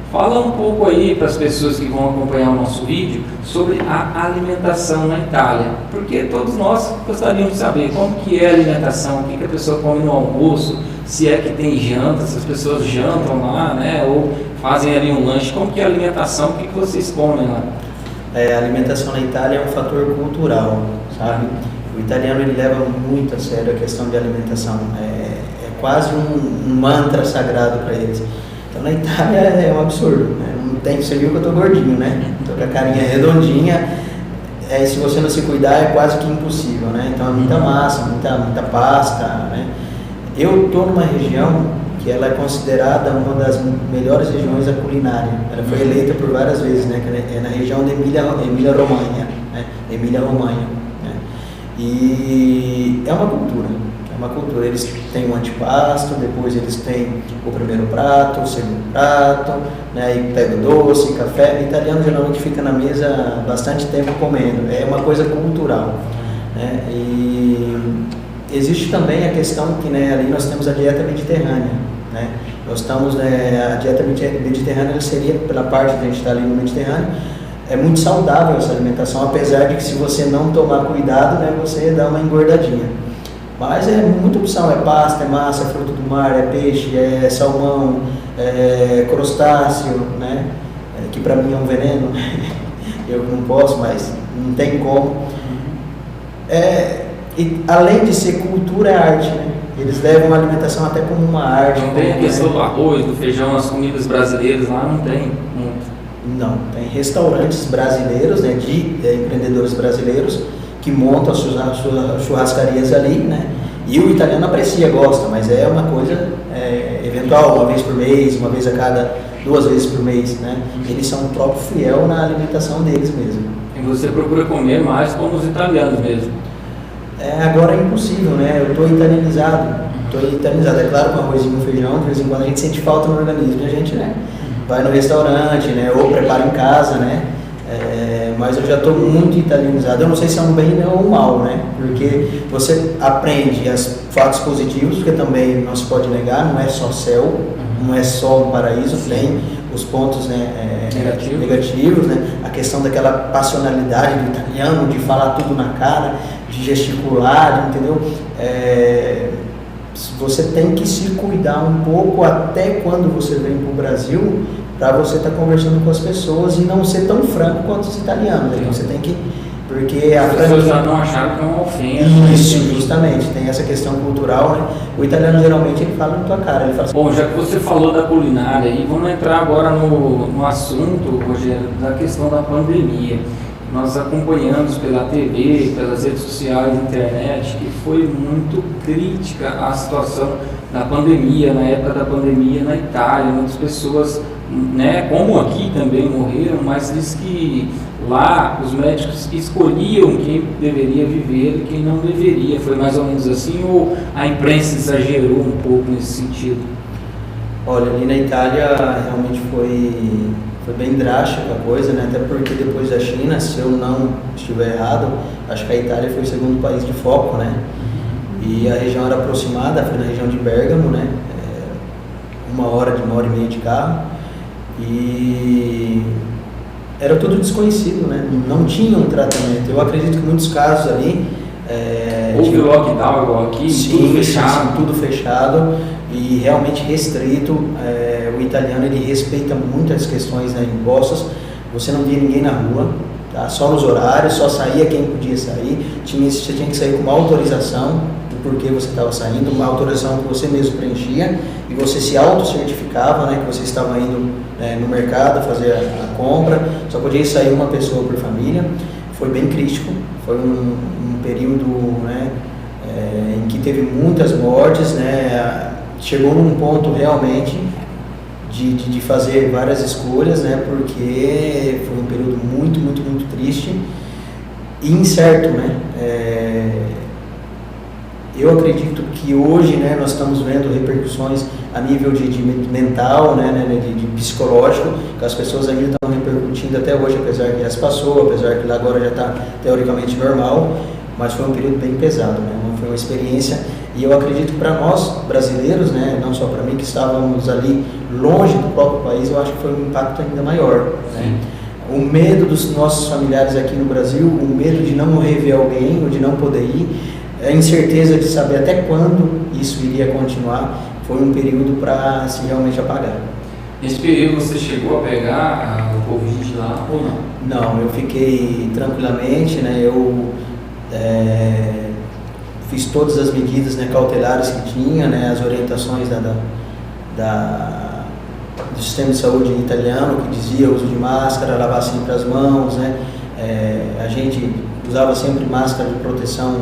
fala um pouco aí para as pessoas que vão acompanhar o nosso vídeo sobre a alimentação na Itália, porque todos nós gostaríamos de saber como que é a alimentação, o que a pessoa come no almoço, se é que tem janta, se as pessoas jantam lá, né, ou fazem ali um lanche, como que é a alimentação, o que vocês comem lá? A alimentação na Itália é um fator cultural, sabe? O italiano ele leva muito a sério a questão de alimentação, é quase um mantra sagrado para eles. Então na Itália é um absurdo, né? Não tem, você viu que eu tô gordinho, né? Tô com a carinha redondinha, se você não se cuidar é quase que impossível, né? Então é muita massa, muita pasta, né? Eu tô numa região que ela é considerada uma das melhores regiões da culinária. Ela foi eleita por várias vezes, né? Que é na região de Emília-Romanha, né? Emília-Romanha. E é uma cultura, eles têm o antipasto, depois eles têm o primeiro prato, o segundo prato, né, e pega o doce, café. O italiano geralmente fica na mesa bastante tempo comendo, é uma coisa cultural, né, e existe também a questão que, né, ali nós temos a dieta mediterrânea, né, nós estamos, a dieta mediterrânea seria, pela parte que a gente está ali no Mediterrâneo, é muito saudável essa alimentação, apesar de que se você não tomar cuidado, né, você dá uma engordadinha. Mas é muita opção, é pasta, é massa, é fruto do mar, é peixe, é salmão, é crustáceo, né, que para mim é um veneno, eu não posso, mas não tem como. E além de ser cultura, é arte, né? Eles levam a alimentação até como uma arte. Não tem a questão do arroz, do feijão, as comidas brasileiras lá, não tem muito. Não, tem restaurantes brasileiros, né, de empreendedores brasileiros que montam as suas churrascarias ali, né, e o italiano aprecia, gosta, mas é uma coisa eventual, uma vez por mês, uma vez a cada 2 vezes por mês, né, eles são o próprio fiel na alimentação deles mesmo. E você procura comer mais como os italianos mesmo? Agora é impossível, né, eu estou italianizado, é claro, com arrozinho, feijão, de vez em quando a gente sente falta no organismo, a gente, né, vai no restaurante, né, ou prepara em casa, né, mas eu já estou muito italianizado. Eu não sei se é um bem ou um mal, né, porque você aprende os fatos positivos, porque também não se pode negar, não é só céu, não é só um paraíso, tem os pontos, né, negativos, né, a questão daquela passionalidade do italiano, de falar tudo na cara, de gesticular, entendeu? Você tem que se cuidar um pouco até quando você vem para o Brasil, para você estar conversando com as pessoas e não ser tão franco quanto os italianos. Então você tem que, porque as pessoas já não acharam que é uma ofensa. Isso, justamente, tem essa questão cultural, né? O italiano geralmente ele fala na tua cara, ele fala assim. Bom, já que você falou da culinária, e vamos entrar agora no assunto, Rogério, da questão da pandemia. Nós acompanhamos pela TV, pelas redes sociais, internet, que foi muito crítica a situação da pandemia, na época da pandemia na Itália. Muitas pessoas, né, como aqui também morreram, mas diz que lá os médicos escolhiam quem deveria viver e quem não deveria. Foi mais ou menos assim, ou a imprensa exagerou um pouco nesse sentido? Olha, ali na Itália realmente foi bem drástica a coisa, né? Até porque depois da China, se eu não estiver errado, acho que a Itália foi o segundo país de foco, né? E a região era aproximada, foi na região de Bérgamo, né? 1 hora e meia de carro. E era tudo desconhecido, né? Não tinha um tratamento. Eu acredito que muitos casos ali... Houve lockdown igual aqui, sim, tudo fechado. Sim, tudo fechado e realmente restrito. O italiano, ele respeita muito as questões, né, impostas. Você não via ninguém na rua, tá? Só nos horários, só saía quem podia sair. Você tinha que sair com uma autorização do porquê você estava saindo, uma autorização que você mesmo preenchia e você se autocertificava, né, que você estava indo no mercado fazer a compra. Só podia sair uma pessoa por família. Foi bem crítico, foi um período, né, em que teve muitas mortes, né, chegou num ponto realmente de fazer várias escolhas, né, porque foi um período muito, muito, muito triste e incerto, né. Eu acredito que hoje, né, nós estamos vendo repercussões a nível de mental, né, de psicológico, que as pessoas ainda estão repercutindo até hoje, apesar que já se passou, apesar que lá agora já está teoricamente normal, mas foi um período bem pesado, né, não foi uma experiência, e eu acredito que para nós, brasileiros, né, não só para mim, que estávamos ali longe do próprio país, eu acho que foi um impacto ainda maior, né. O medo dos nossos familiares aqui no Brasil, o medo de não rever alguém ou de não poder ir, a incerteza de saber até quando isso iria continuar, foi um período para se realmente apagar. Nesse período você chegou a pegar o Covid lá ou não? Não, eu fiquei tranquilamente, né? Eu fiz todas as medidas, né, cautelares que tinha, né, as orientações do sistema de saúde italiano, que dizia uso de máscara, lavar sempre as mãos, né? A gente usava sempre máscara de proteção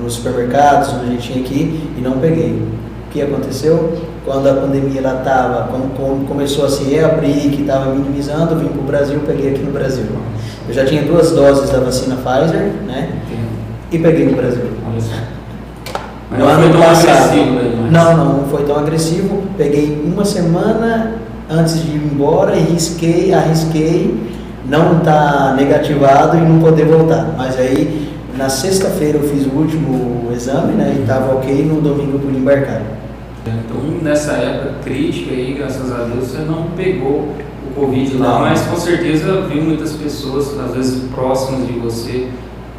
nos supermercados, onde a gente tinha que ir, e não peguei. O que aconteceu? Quando a pandemia lá estava, quando começou a se reabrir, que estava minimizando, eu vim para o Brasil, peguei aqui no Brasil. Eu já tinha 2 doses da vacina Pfizer, né? E peguei no Brasil. Mas não foi tão agressivo, né? Não foi tão agressivo. Peguei 1 semana antes de ir embora e arrisquei não estar negativado e não poder voltar. Mas aí, na sexta-feira eu fiz o último exame, né, e estava ok, no domingo eu pude embarcar. Então, nessa época crítica aí, graças a Deus, você não pegou o Covid lá, não. Mas com certeza viu muitas pessoas, às vezes próximas de você,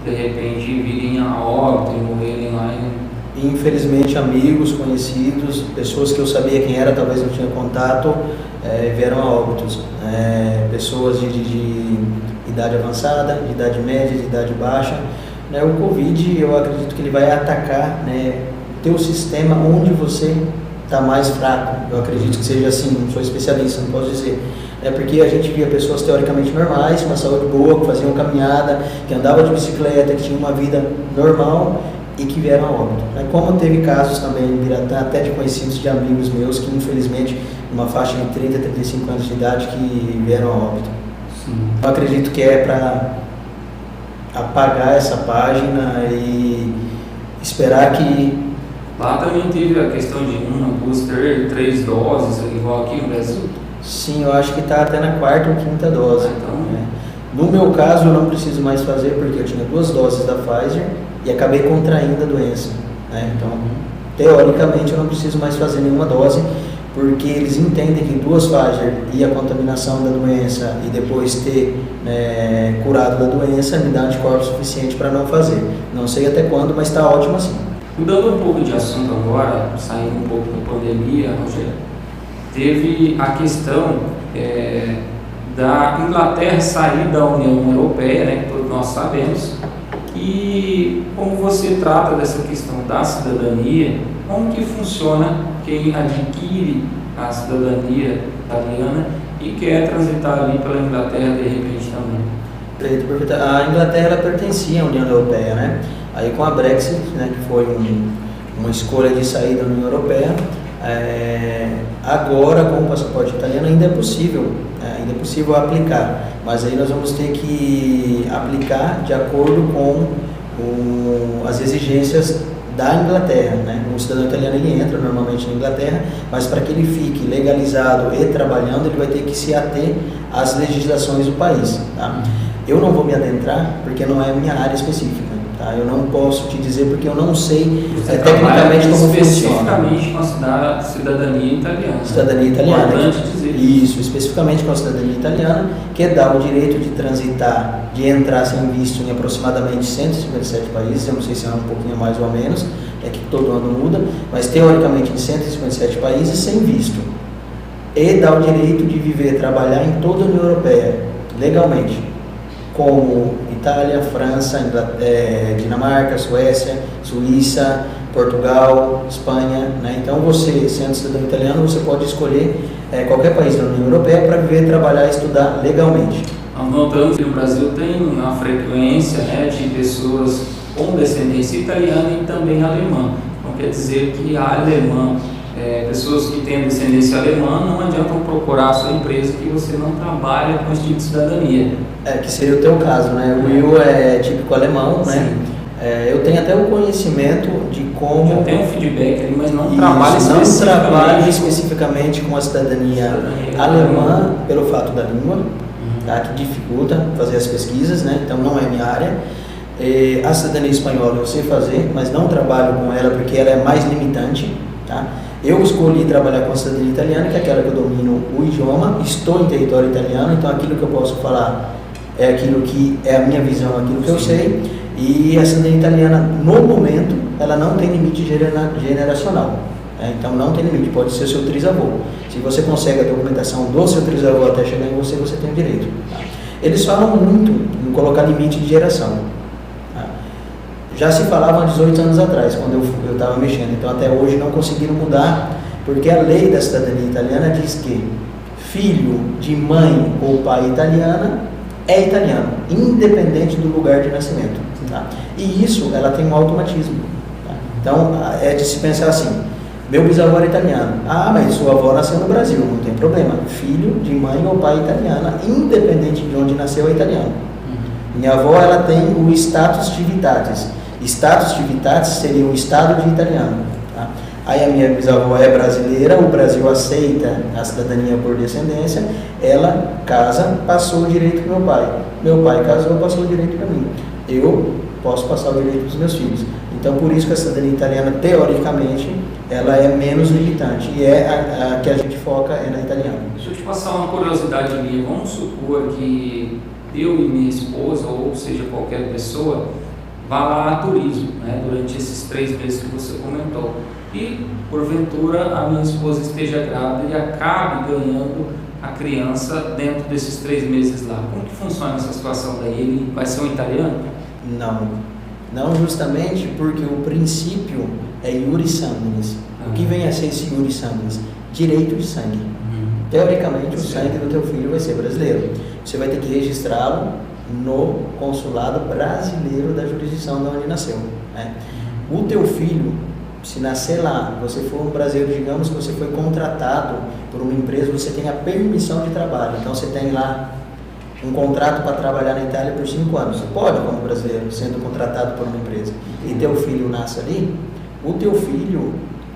de repente virem a óbito e morrerem lá. Infelizmente, amigos, conhecidos, pessoas que eu sabia quem era, talvez não tinha contato, vieram a óbitos. Pessoas de idade avançada, de idade média, de idade baixa. O Covid, eu acredito que ele vai atacar, né, o teu sistema onde você está mais fraco. Eu acredito que seja assim, não sou especialista, não posso dizer. Porque a gente via pessoas teoricamente normais, com uma saúde boa, que faziam caminhada, que andavam de bicicleta, que tinham uma vida normal e que vieram a óbito. Como teve casos também em Biratã, até de conhecidos de amigos meus, que infelizmente, numa faixa de 30 a 35 anos de idade, que vieram a óbito. Sim. Eu acredito que é para apagar essa página e esperar que... Lá também teve a questão de 1, 2, 3 doses, igual aqui no Brasil? Sim, eu acho que está até na 4ª ou 5ª dose. Então... No meu caso, eu não preciso mais fazer, porque eu tinha 2 doses da Pfizer e acabei contraindo a doença. Então, teoricamente, eu não preciso mais fazer nenhuma dose, porque eles entendem que 2 Pfizer e a contaminação da doença e depois ter curado da doença me dá anticorpos suficiente para não fazer. Não sei até quando, mas está ótimo assim. Mudando um pouco de assunto agora, saindo um pouco da pandemia, Rogério, teve a questão da Inglaterra sair da União Europeia, né, que todos nós sabemos, e como você trata dessa questão da cidadania, como que funciona quem adquire a cidadania italiana e quer transitar ali pela Inglaterra de repente também? Porque a Inglaterra ela pertencia à União Europeia, né? Aí com a Brexit, né, que foi uma escolha de sair da União Europeia, agora com o passaporte italiano ainda é possível aplicar, mas aí nós vamos ter que aplicar de acordo com as exigências da Inglaterra, né? O cidadão italiano ele entra normalmente na Inglaterra, mas para que ele fique legalizado e trabalhando, ele vai ter que se ater às legislações do país, tá? Eu não vou me adentrar porque não é a minha área específica, Tá? Eu não posso te dizer porque eu não sei tecnicamente como funciona. Especificamente com a cidadania italiana. Cidadania italiana. Importante dizer isso, especificamente com a cidadania italiana, que dá o direito de transitar, de entrar sem visto em aproximadamente 157 países, eu não sei se é um pouquinho mais ou menos, é que todo ano muda, mas teoricamente em 157 países sem visto. E dá o direito de viver, trabalhar em toda a União Europeia, legalmente, como Itália, França, Dinamarca, Suécia, Suíça, Portugal, Espanha, né? Então você, sendo cidadão italiano, você pode escolher qualquer país da União Europeia para viver, trabalhar e estudar legalmente. Nós notamos que no Brasil tem uma frequência, né, de pessoas com descendência italiana e também alemã. Não quer dizer que a alemã, pessoas que têm descendência alemã, não adiantam procurar a sua empresa que você não trabalha com esse tipo de cidadania. Que seria o teu caso, né? O Will é típico alemão, sim, né? Eu tenho até o conhecimento de como... Eu tenho um feedback ali, mas não trabalho especificamente com a cidadania alemã pelo fato da língua, tá? Que dificulta fazer as pesquisas, né? Então não é minha área. A cidadania espanhola eu sei fazer, mas não trabalho com ela porque ela é mais limitante, tá? Eu escolhi trabalhar com a cidadania italiana, que é aquela que eu domino o idioma, estou em território italiano, então aquilo que eu posso falar é aquilo que é a minha visão, aquilo que eu sei, e a cidadania italiana, no momento, ela não tem limite generacional, né? Então não tem limite, pode ser seu trisavô. Se você consegue a documentação do seu trisavô até chegar em você, você tem o direito. Tá? Eles falam muito em colocar limite de geração. Já se falava há 18 anos atrás, quando eu estava mexendo, então até hoje não conseguiram mudar, porque a lei da cidadania italiana diz que filho de mãe ou pai italiana é italiano, independente do lugar de nascimento. Tá? E isso, ela tem um automatismo. Tá? Então, é de se pensar assim, meu bisavô era italiano, mas sua avó nasceu no Brasil, não tem problema, filho de mãe ou pai italiana, independente de onde nasceu, é italiano. Minha avó, ela tem o status civitatis. Status civitatis seria o estado de italiano. Tá? Aí a minha bisavó é brasileira, o Brasil aceita a cidadania por descendência, ela casa, passou o direito para meu pai. Meu pai casou, passou o direito para mim. Eu posso passar o direito para os meus filhos. Então, por isso que a cidadania italiana, teoricamente, ela é menos limitante. E a que a gente foca é na italiana. Deixa eu te passar uma curiosidade minha. Vamos supor que eu e minha esposa, ou seja, qualquer pessoa, vá lá a turismo, né, durante esses 3 meses que você comentou. E, porventura, a minha esposa esteja grávida e acabe ganhando a criança dentro desses 3 meses lá. Como que funciona essa situação daí? Ele vai ser um italiano? Não justamente porque o princípio é iuris sanguinis. O que vem a ser esse iuris sanguinis? Direito de sangue. Teoricamente, o sangue do teu filho vai ser brasileiro. Você vai ter que registrá-lo no consulado brasileiro da jurisdição de onde nasceu, né? O teu filho, se nascer lá, você for um brasileiro, digamos que você foi contratado por uma empresa, você tem a permissão de trabalho, então você tem lá um contrato para trabalhar na Itália por 5 anos, você pode como brasileiro, sendo contratado por uma empresa, e teu filho nasce ali, o teu filho,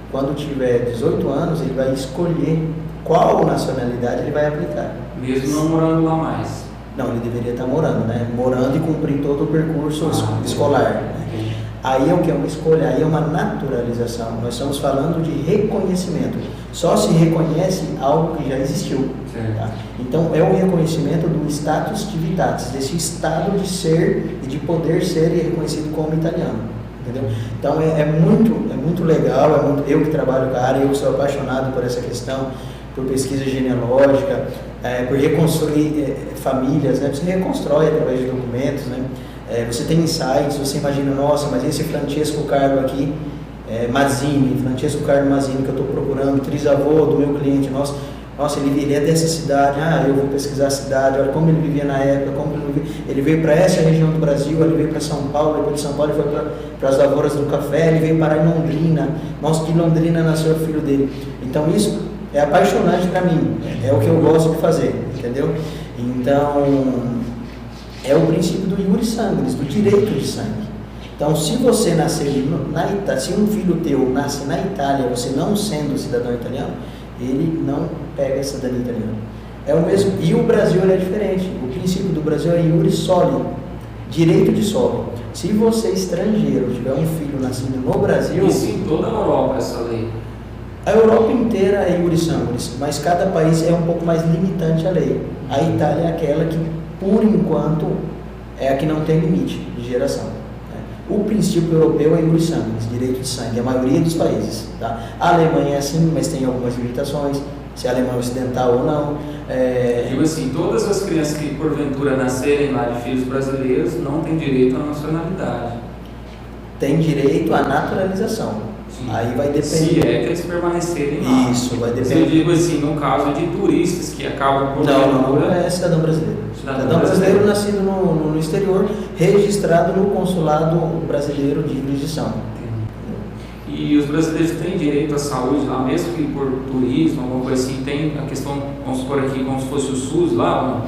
quando tiver 18 anos, ele vai escolher qual nacionalidade ele vai aplicar. Mesmo não morando lá mais? Não, ele deveria estar morando, né? Morando e cumprindo todo o percurso escolar. Né? Aí é o que é uma escolha, aí é uma naturalização. Nós estamos falando de reconhecimento. Só se reconhece algo que já existiu. Tá? Então é o reconhecimento do status civitatis, desse estado de ser e de poder ser e reconhecido como italiano. Entendeu? Então é muito legal, eu que trabalho com a área, eu que sou apaixonado por essa questão, por pesquisa genealógica, por reconstruir famílias, né? Você reconstrói através de documentos, né? Você tem insights, você imagina, nossa, mas esse Francesco Carlo aqui, Francesco Carlo Mazzini, que eu estou procurando, trisavô do meu cliente, nossa, ele é dessa cidade, eu vou pesquisar a cidade, olha como ele vivia na época, ele veio para essa região do Brasil, ele veio para São Paulo, depois de São Paulo ele foi para as lavouras do café, ele veio parar em Londrina, nossa, que Londrina nasceu o filho dele. Então isso é apaixonante para mim, é o que eu gosto de fazer, entendeu? Então, é o princípio do iuris sanguinis, do direito de sangue. Então, se você nascer na Itália, se um filho teu nasce na Itália, você não sendo cidadão italiano, ele não pega a cidadania italiana. É o mesmo, e o Brasil é diferente. O princípio do Brasil é iuris soli, Direito de solo. Se você estrangeiro tiver um filho nascido no Brasil... Isso em toda a Europa, essa lei. A Europa inteira é iuris sanguinis, mas cada país é um pouco mais limitante a lei. A Itália é aquela que, por enquanto, é a que não tem limite de geração. O princípio europeu é iuris sanguinis, direito de sangue, a maioria dos países. Tá? A Alemanha é assim, mas tem algumas limitações, se é Alemanha ocidental ou não. Digo assim, todas as crianças que porventura nascerem lá de filhos brasileiros não têm direito à nacionalidade. Tem direito à naturalização. Sim. Aí vai depender. Se é que eles permanecerem lá. Isso, vai depender. Se eu digo assim, no caso de turistas que acabam por... Não é cidadão brasileiro. Cidadão brasileiro nascido no exterior, registrado no consulado brasileiro de jurisdição. E os brasileiros têm direito à saúde lá, mesmo que por turismo, alguma coisa assim, tem a questão, vamos supor aqui, como se fosse o SUS lá ou não?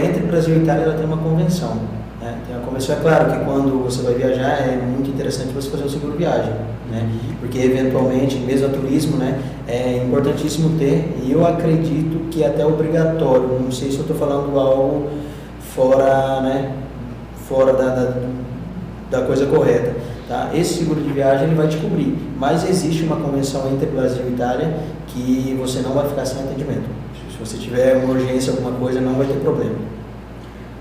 Entre Brasil e Itália ela tem uma convenção. Né? Tem uma convenção, é claro que quando você vai viajar é muito interessante você fazer um seguro viagem, né? Porque eventualmente, mesmo a turismo, né, é importantíssimo ter, e eu acredito que é até obrigatório, não sei se eu estou falando algo fora, né, fora da coisa correta. Tá? Esse seguro de viagem ele vai te cobrir, mas existe uma convenção entre Brasil e Itália que você não vai ficar sem atendimento. Se você tiver uma urgência, alguma coisa, não vai ter problema.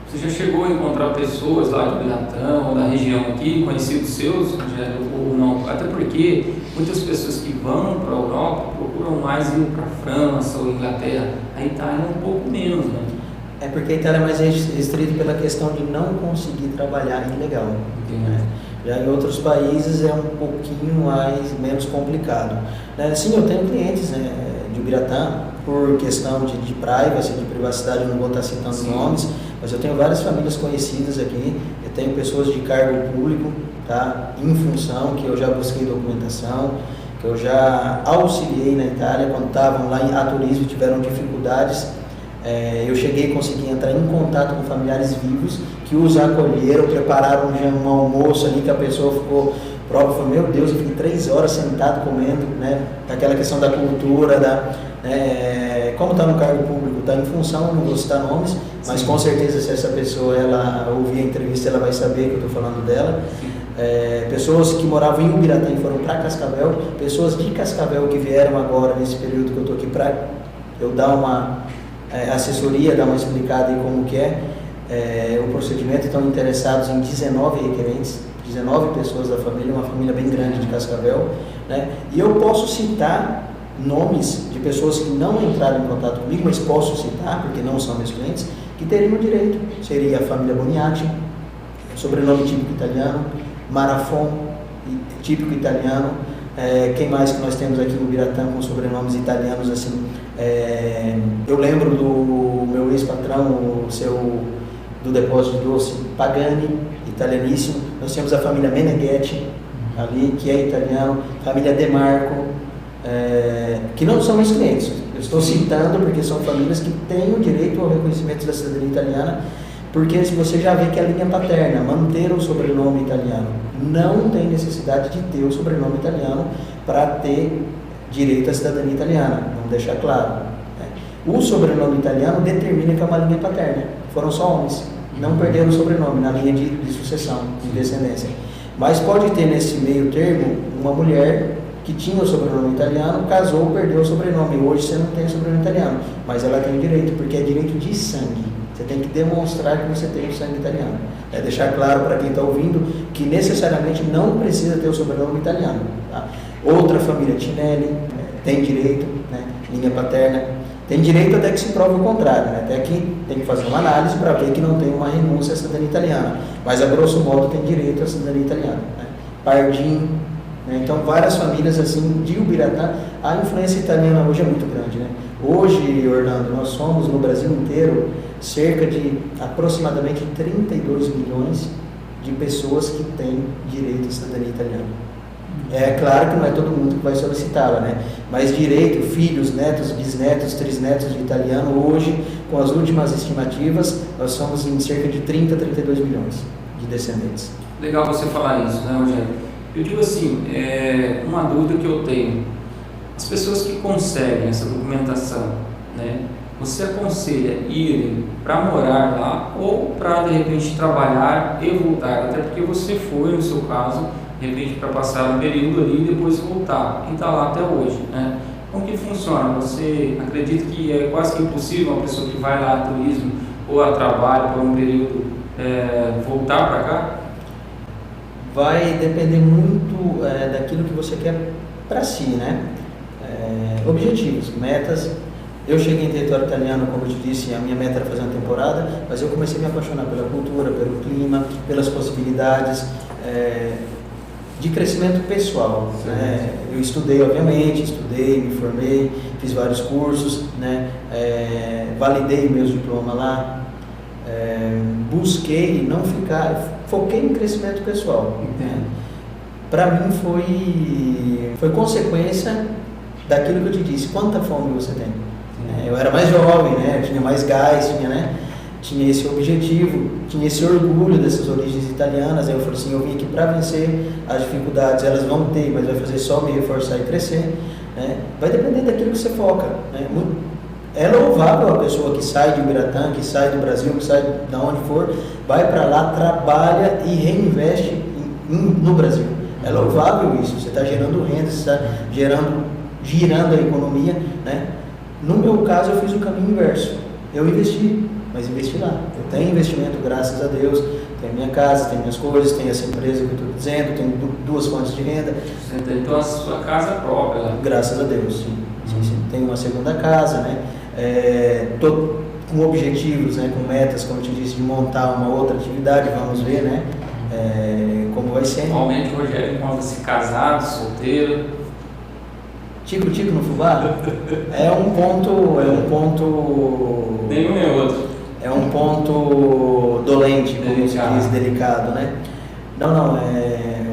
Você já chegou a encontrar pessoas lá de Biratã ou da região aqui, conhecidos seus, ou não? Até porque muitas pessoas que vão para a Europa procuram mais ir para a França ou Inglaterra. A Itália é um pouco menos, né? É porque a Itália é mais restrita pela questão de não conseguir trabalhar ilegal. Né? Já em outros países é um pouquinho menos complicado. Sim, eu tenho clientes, né, de Ubiratã, por questão de privacy, de privacidade, eu não vou estar citando nomes, mas eu tenho várias famílias conhecidas aqui, eu tenho pessoas de cargo público, tá, em função, que eu já busquei documentação, que eu já auxiliei na Itália, quando estavam lá a turismo, tiveram dificuldades. Eu cheguei e consegui entrar em contato com familiares vivos que os acolheram, prepararam um almoço ali que a pessoa ficou própria, falou, meu Deus, eu fiquei 3 horas sentado comendo, né? Aquela questão da cultura, como está no cargo público, está em função, não vou citar nomes, mas com certeza se essa pessoa ela ouvir a entrevista, ela vai saber que eu estou falando dela. Pessoas que moravam em Ubiratã e foram para Cascavel, pessoas de Cascavel que vieram agora nesse período que eu estou aqui para eu dar uma assessoria, dar uma explicada em como que o procedimento. Estão interessados em 19 requerentes, 19 pessoas da família, uma família bem grande de Cascavel, né? E eu posso citar nomes de pessoas que não entraram em contato comigo, mas posso citar, porque não são meus clientes, que teriam direito. Seria a família Boniati, sobrenome típico italiano, Marafon, típico italiano. Quem mais que nós temos aqui no Ubiratã com sobrenomes italianos assim? Eu lembro do meu ex-patrão, do depósito de doce, Pagani, italianíssimo. Nós temos a família Meneghetti ali, que é italiano, família De Marco, que não são meus clientes. Eu estou citando porque são famílias que têm o direito ao reconhecimento da cidadania italiana, porque se você já vê que a linha paterna manter o sobrenome italiano, não tem necessidade de ter o sobrenome italiano para ter direito à cidadania italiana, vamos deixar claro. O sobrenome italiano determina que é uma linha paterna, foram só homens, não perderam o sobrenome na linha de sucessão, de descendência. Mas pode ter nesse meio termo uma mulher que tinha o sobrenome italiano, casou, perdeu o sobrenome, hoje você não tem o sobrenome italiano, mas ela tem o direito, porque é direito de sangue. Você tem que demonstrar que você tem o sangue italiano. Deixar claro para quem está ouvindo que necessariamente não precisa ter o sobrenome italiano. Tá? Outra família, Tinelli, tem direito, né? Linha paterna, tem direito até que se prove o contrário. Né? Até que tem que fazer uma análise para ver que não tem uma renúncia à cidadania italiana. Mas, a grosso modo, tem direito à cidadania italiana. Né? Pardim, né? Então, várias famílias assim de Ubiratã. A influência italiana hoje é muito grande. Né? Hoje, Orlando, nós somos no Brasil inteiro cerca de aproximadamente 32 milhões de pessoas que têm direito à cidadania italiana. É claro que não é todo mundo que vai solicitá-la, né? Mas direito, filhos, netos, bisnetos, trisnetos de italiano, hoje, com as últimas estimativas, nós somos em cerca de 30 a 32 milhões de descendentes. Legal você falar isso, né, Rogério? Eu digo assim, uma dúvida que eu tenho. As pessoas que conseguem essa documentação, né? Você aconselha irem para morar lá ou para de repente trabalhar e voltar, até porque você foi, no seu caso, de repente para passar um período ali e depois voltar, e está lá até hoje, né? Como que funciona? Você acredita que é quase que impossível uma pessoa que vai lá a turismo ou a trabalho por um período voltar para cá? Vai depender muito daquilo que você quer para si, né? Objetivos, metas. Eu cheguei em território italiano, como eu te disse, a minha meta era fazer uma temporada, mas eu comecei a me apaixonar pela cultura, pelo clima, pelas possibilidades de crescimento pessoal, né? Eu estudei, obviamente, me formei, fiz vários cursos, né? Validei meus diplomas lá, busquei não ficar, foquei em crescimento pessoal. Né? Para mim foi consequência daquilo que eu te disse. Quanta fome você tem? Eu era mais jovem, né? Tinha mais gás, tinha esse objetivo, tinha esse orgulho dessas origens italianas. Aí eu falei assim, eu vim aqui para vencer as dificuldades, elas vão ter, mas vai fazer só me reforçar e crescer. Né? Vai depender daquilo que você foca. Né? É louvável a pessoa que sai de Ubiratã, que sai do Brasil, que sai de onde for, vai para lá, trabalha e reinveste no Brasil. É louvável isso, você está gerando renda, você está girando a economia. Né? No meu caso, eu fiz o caminho inverso. Eu investi, mas investi lá. Eu tenho investimento, graças a Deus. Tenho minha casa, tenho minhas coisas, tenho essa empresa que eu estou dizendo, tenho 2 fontes de renda. Você tem então a sua casa própria? Né? Graças a Deus, sim. Tenho uma segunda casa, né? Estou com objetivos, né? Com metas, como eu te disse, de montar uma outra atividade, vamos ver, né? Como vai ser. Atualmente o Rogério encontra-se casado, solteiro. Tico-tico no fubá? É um ponto... Nenhum nem outro. É um ponto dolente, como se diz, delicado, né? Não,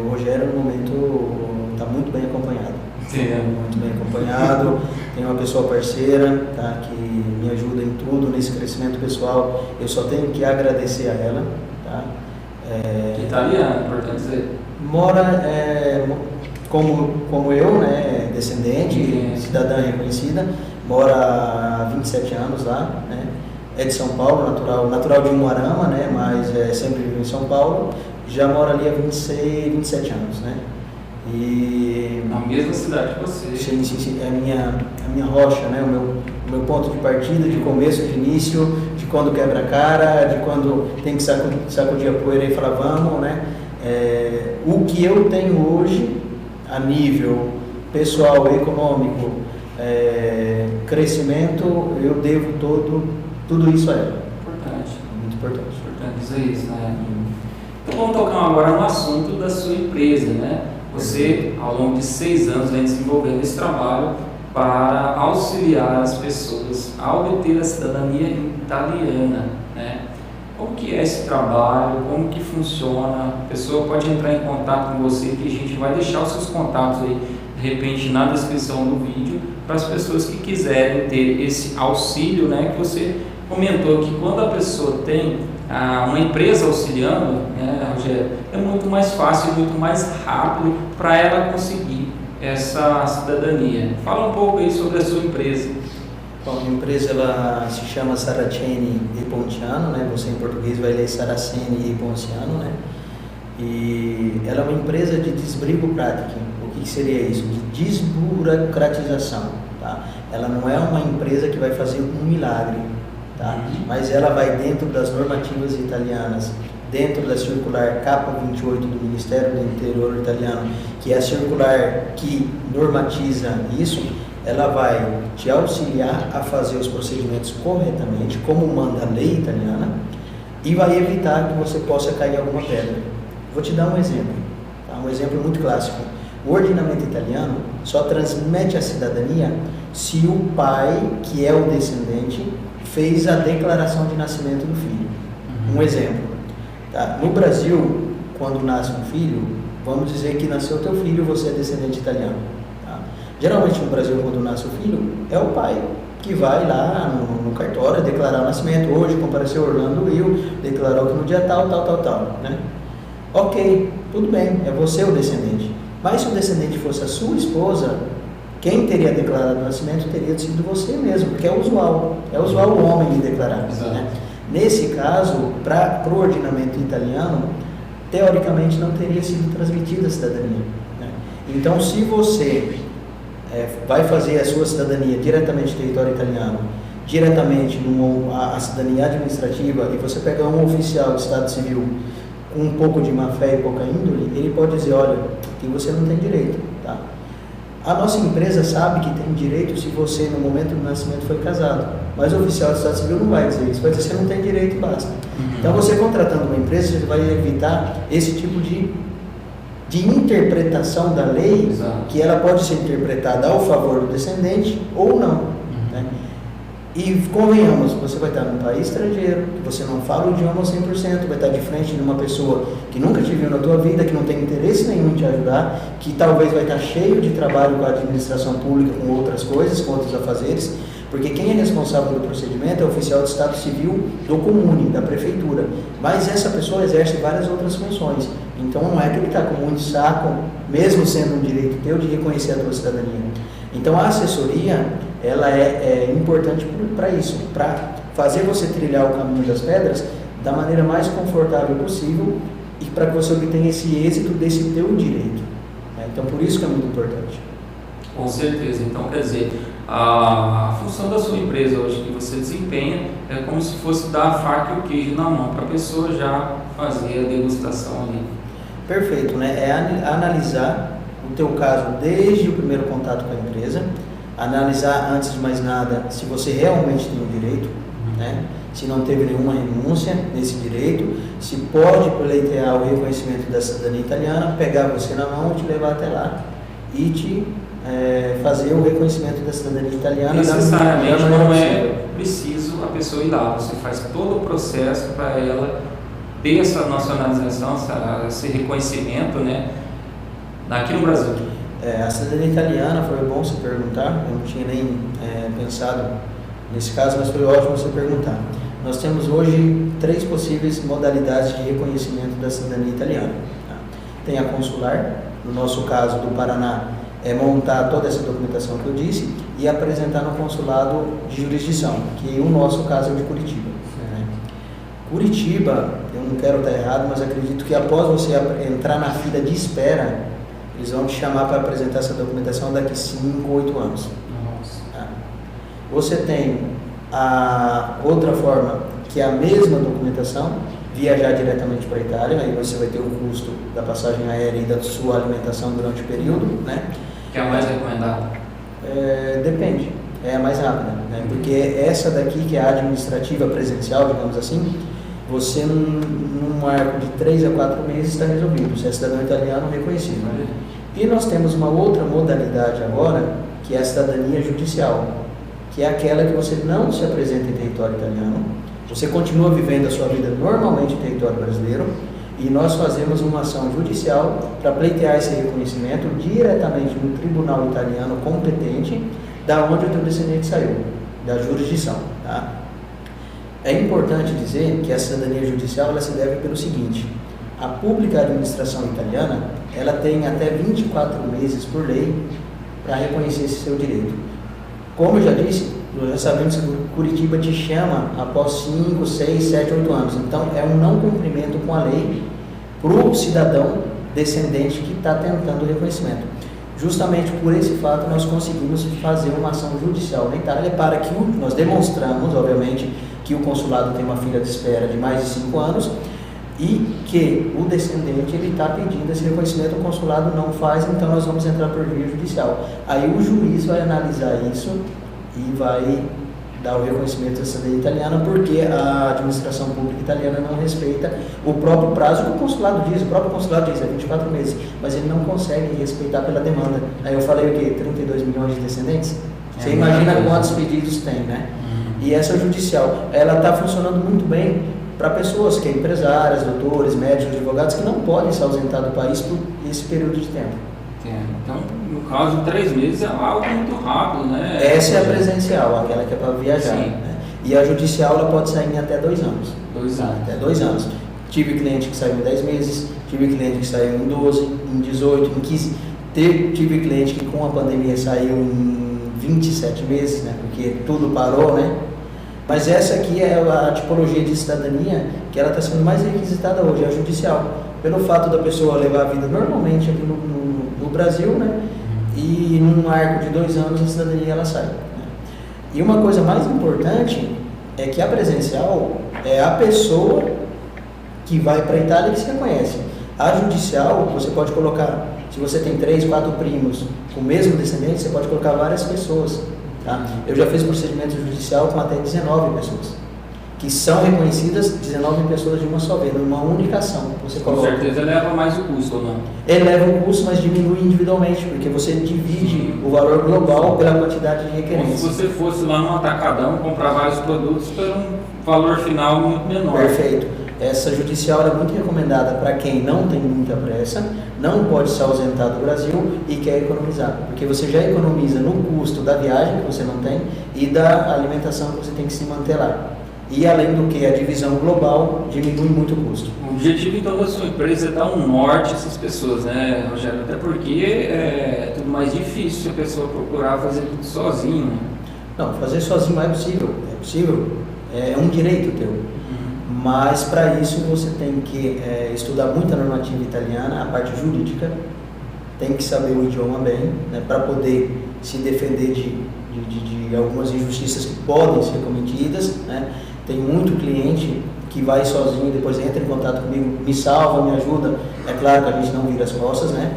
o Rogério no momento está muito bem acompanhado. Muito bem acompanhado, tem uma pessoa parceira, tá, que me ajuda em tudo, nesse crescimento pessoal. Eu só tenho que agradecer a ela. Tá? Italiano, importante dizer. Mora como eu, né, descendente, cidadã reconhecida, mora há 27 anos lá, né? É de São Paulo, natural de Umuarama, né? Mas sempre vive em São Paulo, já mora ali há 27 anos, né? E na mesma cidade que você. Sim, é a minha rocha, né? O meu ponto de partida, de começo, de início, de quando quebra a cara, de quando tem que sacudir a poeira e falar vamos, né? O que eu tenho hoje, a nível pessoal, econômico, crescimento, eu devo tudo isso a ela. Importante. Muito importante. Importante dizer isso, né? Então vamos tocar agora no assunto da sua empresa, né? Você, ao longo de 6 anos, vem desenvolvendo esse trabalho para auxiliar as pessoas a obter a cidadania italiana, né? Como que é esse trabalho? Como que funciona? A pessoa pode entrar em contato com você, que a gente vai deixar os seus contatos aí, de repente, na descrição do vídeo, para as pessoas que quiserem ter esse auxílio, né? Que você comentou que quando a pessoa tem uma empresa auxiliando, né, Rogério, é muito mais fácil, muito mais rápido para ela conseguir essa cidadania. Fala um pouco aí sobre a sua empresa. Bom, a empresa ela se chama Saraceni e Pontiano, né? Você em português vai ler Saraceni e Pontiano, né? E ela é uma empresa de desbrigoprática. O que seria isso? De desburocratização, tá? Ela não é uma empresa que vai fazer um milagre, tá? Mas ela vai dentro das normativas italianas, dentro da circular capa 28 do Ministério do Interior italiano, que é a circular que normatiza isso. Ela vai te auxiliar a fazer os procedimentos corretamente, como manda a lei italiana, e vai evitar que você possa cair em alguma pedra. Vou te dar um exemplo, tá? Um exemplo muito clássico. O ordinamento italiano só transmite a cidadania se o pai, que é o descendente, fez a declaração de nascimento do filho. Um exemplo. Tá? No Brasil, quando nasce um filho, vamos dizer que nasceu teu filho, você é descendente italiano. Tá? Geralmente no Brasil, quando nasce o filho, é o pai que vai lá no cartório declarar o nascimento. Hoje compareceu Orlando Will, declarou que no dia tal, né? Ok, tudo bem, é você o descendente. Mas se o descendente fosse a sua esposa, quem teria declarado o nascimento teria sido você mesmo, porque é usual o homem de declarar. Né? Nesse caso, para o ordinamento italiano, teoricamente não teria sido transmitida a cidadania, né? Então, se você vai fazer a sua cidadania diretamente no território italiano, diretamente a cidadania administrativa, e você pegar um oficial de Estado Civil com um pouco de má fé e pouca índole, ele pode dizer, olha, aqui você não tem direito, tá? A nossa empresa sabe que tem direito se você, no momento do nascimento, foi casado, mas o oficial de Estado Civil não vai dizer isso, vai dizer que você não tem direito e basta. Então, você contratando uma empresa, você vai evitar esse tipo de interpretação da lei, Exato. que ela pode ser interpretada ao favor do descendente ou não, né? E convenhamos, você vai estar num país estrangeiro, que você não fala o idioma 100%, vai estar de frente de uma pessoa que nunca te viu na tua vida, que não tem interesse nenhum em te ajudar, que talvez vai estar cheio de trabalho com a administração pública, com outras coisas, com outros afazeres, porque quem é responsável pelo procedimento é o oficial de Estado Civil do comune, da prefeitura, mas essa pessoa exerce várias outras funções, então não é que ele está com muito saco, mesmo sendo um direito teu, de reconhecer a tua cidadania. Então a assessoria, ela é importante para isso, para fazer você trilhar o caminho das pedras da maneira mais confortável possível e para que você obtenha esse êxito desse teu direito, né? Então por isso que é muito importante. Com certeza. Então, quer dizer, a função da sua empresa hoje que você desempenha é como se fosse dar a faca e o queijo na mão para a pessoa já fazer a degustação ali. Perfeito, né? É analisar o teu caso desde o primeiro contato com a empresa, analisar antes de mais nada se você realmente tem o direito, né? Se não teve nenhuma renúncia nesse direito, se pode pleitear o reconhecimento da cidadania italiana, pegar você na mão e te levar até lá e te fazer o reconhecimento da cidadania italiana. Necessariamente não é preciso a pessoa ir lá, você faz todo o processo para ela ter essa nacionalização, esse reconhecimento, né, aqui no Brasil. A cidadania italiana, foi bom você perguntar, eu não tinha nem pensado nesse caso, mas foi ótimo você perguntar. Nós temos hoje 3 possíveis modalidades de reconhecimento da cidadania italiana, tá? Tem a consular, no nosso caso do Paraná, é montar toda essa documentação que eu disse e apresentar no consulado de jurisdição, que o nosso caso é o de Curitiba, né? Curitiba, eu não quero estar errado, mas acredito que após você entrar na fila de espera, eles vão te chamar para apresentar essa documentação daqui 5 ou 8 anos. Nossa. Tá? Você tem a outra forma, que é a mesma documentação, viajar diretamente para a Itália, aí você vai ter o custo da passagem aérea e da sua alimentação durante o período, né? Que é a mais recomendada? Depende, é a mais rápida, né? Porque essa daqui, que é a administrativa presencial, digamos assim, você num arco de 3 a 4 meses está resolvido, você é cidadão italiano reconhecido. E nós temos uma outra modalidade agora, que é a cidadania judicial, que é aquela que você não se apresenta em território italiano, você continua vivendo a sua vida normalmente em território brasileiro, e nós fazemos uma ação judicial para pleitear esse reconhecimento diretamente no tribunal italiano competente, da onde o teu descendente saiu, da jurisdição, tá? É importante dizer que a cidadania judicial ela se deve pelo seguinte: a pública administração italiana ela tem até 24 meses por lei para reconhecer esse seu direito. Como eu já disse, nós já sabemos que Curitiba te chama após 5, 6, 7, 8 anos. Então, é um não cumprimento com a lei para o cidadão descendente que está tentando o reconhecimento. Justamente por esse fato, nós conseguimos fazer uma ação judicial na Itália para que nós demonstramos, obviamente, que o consulado tem uma fila de espera de mais de 5 anos e que o descendente está pedindo esse reconhecimento, o consulado não faz, então nós vamos entrar por via judicial. Aí o juiz vai analisar isso e vai dar o reconhecimento da cidadania italiana, porque a administração pública italiana não respeita o próprio prazo que o consulado diz. O próprio consulado diz, é 24 meses, mas ele não consegue respeitar pela demanda. Aí eu falei o quê? 32 milhões de descendentes? Você imagina quantos pedidos tem, né? E essa judicial, ela está funcionando muito bem para pessoas que são empresárias, doutores, médicos, advogados, que não podem se ausentar do país por esse período de tempo. Então, no caso de 3 meses é algo muito rápido, né? Essa é a presencial, aquela que é para viajar. Né? E a judicial ela pode sair em até 2 anos. 2 anos. Até 2 anos. Tive cliente que saiu em 10 meses, tive cliente que saiu em 12, em 18, em 15. Tive cliente que com a pandemia saiu em 27 meses, né? Porque tudo parou, né? Mas essa aqui é a tipologia de cidadania que ela está sendo mais requisitada hoje, é a judicial. Pelo fato da pessoa levar a vida normalmente aqui no Brasil, né? E num arco de 2 anos a cidadania ela sai. Né? E uma coisa mais importante é que a presencial é a pessoa que vai para a Itália que se reconhece. A judicial, você pode colocar, se você tem 3, 4 primos com o mesmo descendente, você pode colocar várias pessoas. Tá? Eu já fiz procedimento judicial com até 19 pessoas, que são reconhecidas 19 pessoas de uma só vez, numa única ação. Você coloca. Com certeza leva mais o custo, ou não? Ele leva o custo, mas diminui individualmente, porque você divide o valor global pela quantidade de requerentes. Como se você fosse lá no atacadão comprar vários produtos por um valor final muito menor. Perfeito. Essa judicial é muito recomendada para quem não tem muita pressa, não pode se ausentar do Brasil e quer economizar, porque você já economiza no custo da viagem que você não tem e da alimentação que você tem que se manter lá. E além do que a divisão global diminui muito o custo. O objetivo então da sua empresa é dar um norte a essas pessoas, né, Rogério? Até porque é tudo mais difícil a pessoa procurar fazer tudo sozinho. Né? Não, fazer sozinho é possível, é um direito teu. Mas para isso você tem que estudar muito a normativa italiana, a parte jurídica, tem que saber o idioma bem, né, para poder se defender de algumas injustiças que podem ser cometidas. Né. Tem muito cliente que vai sozinho, depois entra em contato comigo, me salva, me ajuda. É claro que a gente não vira as costas, né?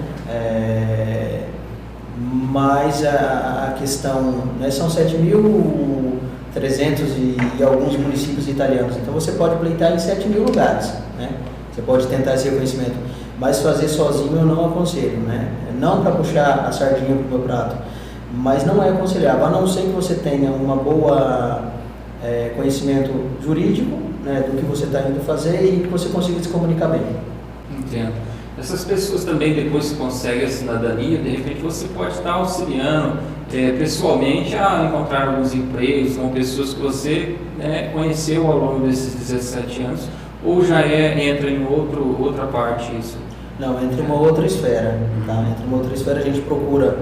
Mas a questão, né, são 7.300 e alguns municípios italianos, então você pode pleitar em 7.000 lugares, né? Você pode tentar esse reconhecimento, mas fazer sozinho eu não aconselho, né? Não para puxar a sardinha para o meu prato, mas não é aconselhável, a não ser que você tenha uma boa conhecimento jurídico, né, do que você está indo fazer e que você consiga se comunicar bem. Entendo. Essas pessoas também, depois que conseguem a cidadania, de repente você pode estar auxiliando pessoalmente a encontrar alguns empregos com pessoas que você conheceu ao longo desses 17 anos, ou já entra em outra parte isso? Não, entra em uma outra esfera. Tá? Entra em uma outra esfera, a gente procura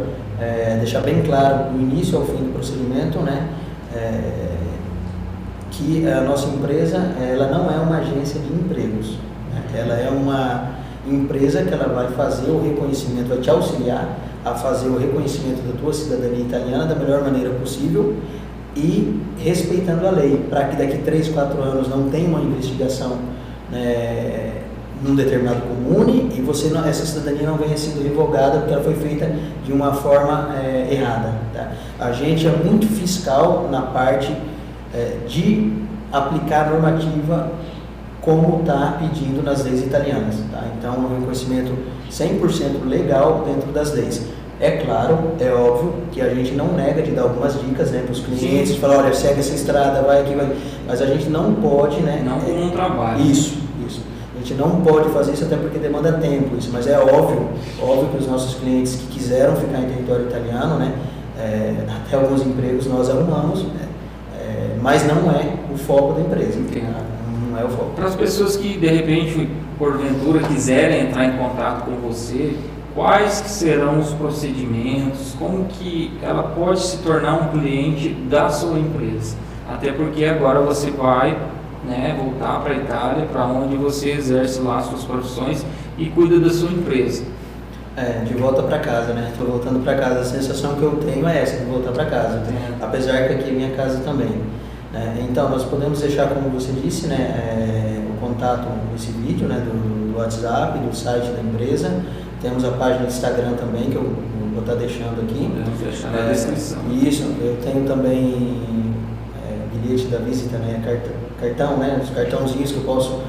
deixar bem claro, do início ao fim do procedimento, né, que a nossa empresa ela não é uma agência de empregos. Né? Ela é uma empresa que ela vai fazer o reconhecimento, vai te auxiliar a fazer o reconhecimento da tua cidadania italiana da melhor maneira possível e respeitando a lei, para que daqui 3, 4 anos não tenha uma investigação num determinado comune e essa cidadania não venha sendo revogada porque ela foi feita de uma forma errada. Tá? A gente é muito fiscal na parte de aplicar a normativa como está pedindo nas leis italianas. Tá? Então, um reconhecimento 100% legal dentro das leis. É claro, é óbvio que a gente não nega de dar algumas dicas, né, para os clientes, falar, olha, segue essa estrada, vai aqui, vai. Mas a gente não pode, né? Não como um trabalho. Isso. A gente não pode fazer isso até porque demanda tempo, isso. Mas é óbvio que os nossos clientes que quiseram ficar em território italiano, né, até alguns empregos nós arrumamos, né, mas não é o foco da empresa. Não é o foco. Para as pessoas que de repente, porventura, quiserem entrar em contato com você, quais que serão os procedimentos, como que ela pode se tornar um cliente da sua empresa? Até porque agora você vai voltar para a Itália, para onde você exerce lá suas profissões e cuida da sua empresa. De volta para casa, né? Estou voltando para casa. A sensação que eu tenho é essa, de voltar para casa. Apesar que aqui é minha casa também. Então, nós podemos deixar, como você disse, né, o contato nesse vídeo, né, do WhatsApp, do site da empresa. Temos a página do Instagram também, que eu vou estar deixando aqui. Podemos deixar na descrição. Isso, eu tenho também bilhete da visita, né, cartão, né, os cartãozinhos que eu posso,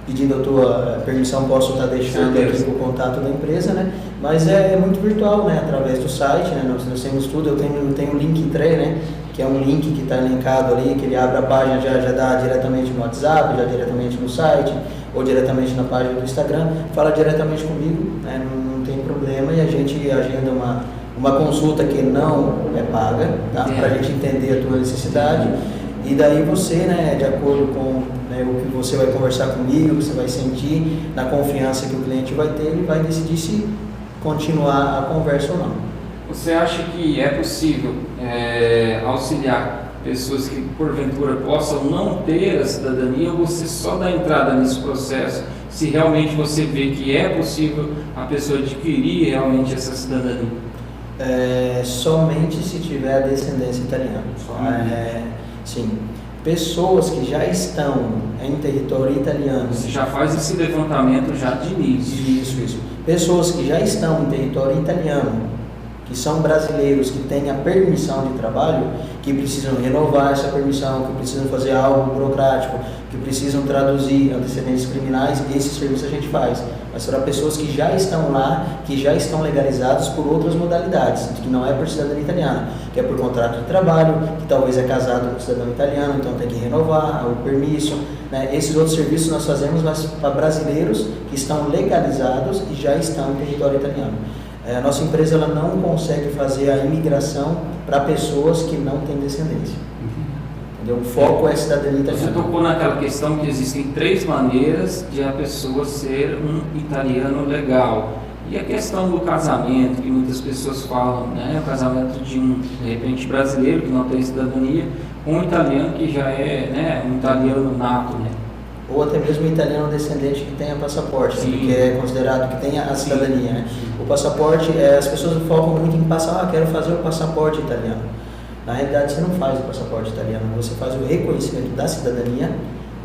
pedindo a tua permissão, posso estar deixando aqui o contato da empresa, né, mas é muito virtual, né, através do site, né, nós temos tudo, eu tenho o link Linktree, né, que é um link que está linkado ali, que ele abre a página, já dá diretamente no WhatsApp, já diretamente no site, ou diretamente na página do Instagram, fala diretamente comigo, né, não tem problema, e a gente agenda uma consulta que não é paga, tá, para a gente entender a tua necessidade. E daí você, né, de acordo com o que você vai conversar comigo, o que você vai sentir, na confiança que o cliente vai ter, ele vai decidir se continuar a conversa ou não. Você acha que é possível auxiliar pessoas que porventura possam não ter a cidadania, ou você só dá entrada nesse processo se realmente você vê que é possível a pessoa adquirir realmente essa cidadania? Somente se tiver a descendência italiana. Sim. Pessoas que já estão em território italiano. Você já faz esse levantamento já de início. Isso. Pessoas que já estão em território italiano, que são brasileiros, que têm a permissão de trabalho, que precisam renovar essa permissão, que precisam fazer algo burocrático, que precisam traduzir antecedentes criminais, esse serviço a gente faz. Mas para pessoas que já estão lá, que já estão legalizados por outras modalidades, que não é por cidadania italiana, que é por contrato de trabalho, que talvez é casado com cidadão italiano, então tem que renovar o permisso, né? Esses outros serviços nós fazemos para brasileiros que estão legalizados e já estão em território italiano. A nossa empresa ela não consegue fazer a imigração para pessoas que não têm descendência. Entendeu? O foco é a cidadania italiana. Você tocou naquela questão que existem 3 maneiras de a pessoa ser um italiano legal. E a questão do casamento, que muitas pessoas falam, né? O casamento de de repente, brasileiro que não tem cidadania, com um italiano que já é, né, um italiano nato, né? Ou até mesmo um italiano descendente que tenha passaporte, que é considerado que tenha a cidadania, né? O passaporte, as pessoas focam muito em passar, quero fazer o passaporte italiano. Na realidade, você não faz o passaporte italiano, você faz o reconhecimento da cidadania.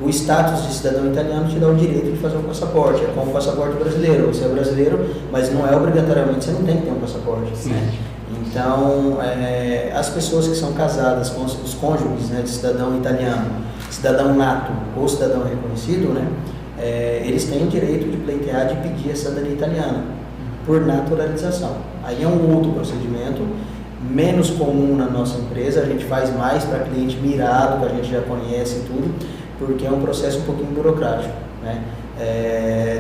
O status de cidadão italiano te dá o direito de fazer um passaporte, é como o passaporte brasileiro. Você é brasileiro, mas não é obrigatoriamente, você não tem que ter um passaporte. Né? Então, as pessoas que são casadas com os cônjuges, né, de cidadão italiano, cidadão nato ou cidadão reconhecido, né, eles têm o direito de pleitear, de pedir a cidadania italiana, por naturalização. Aí é um outro procedimento, menos comum na nossa empresa, a gente faz mais para cliente mirado, que a gente já conhece e tudo, porque é um processo um pouquinho burocrático, né?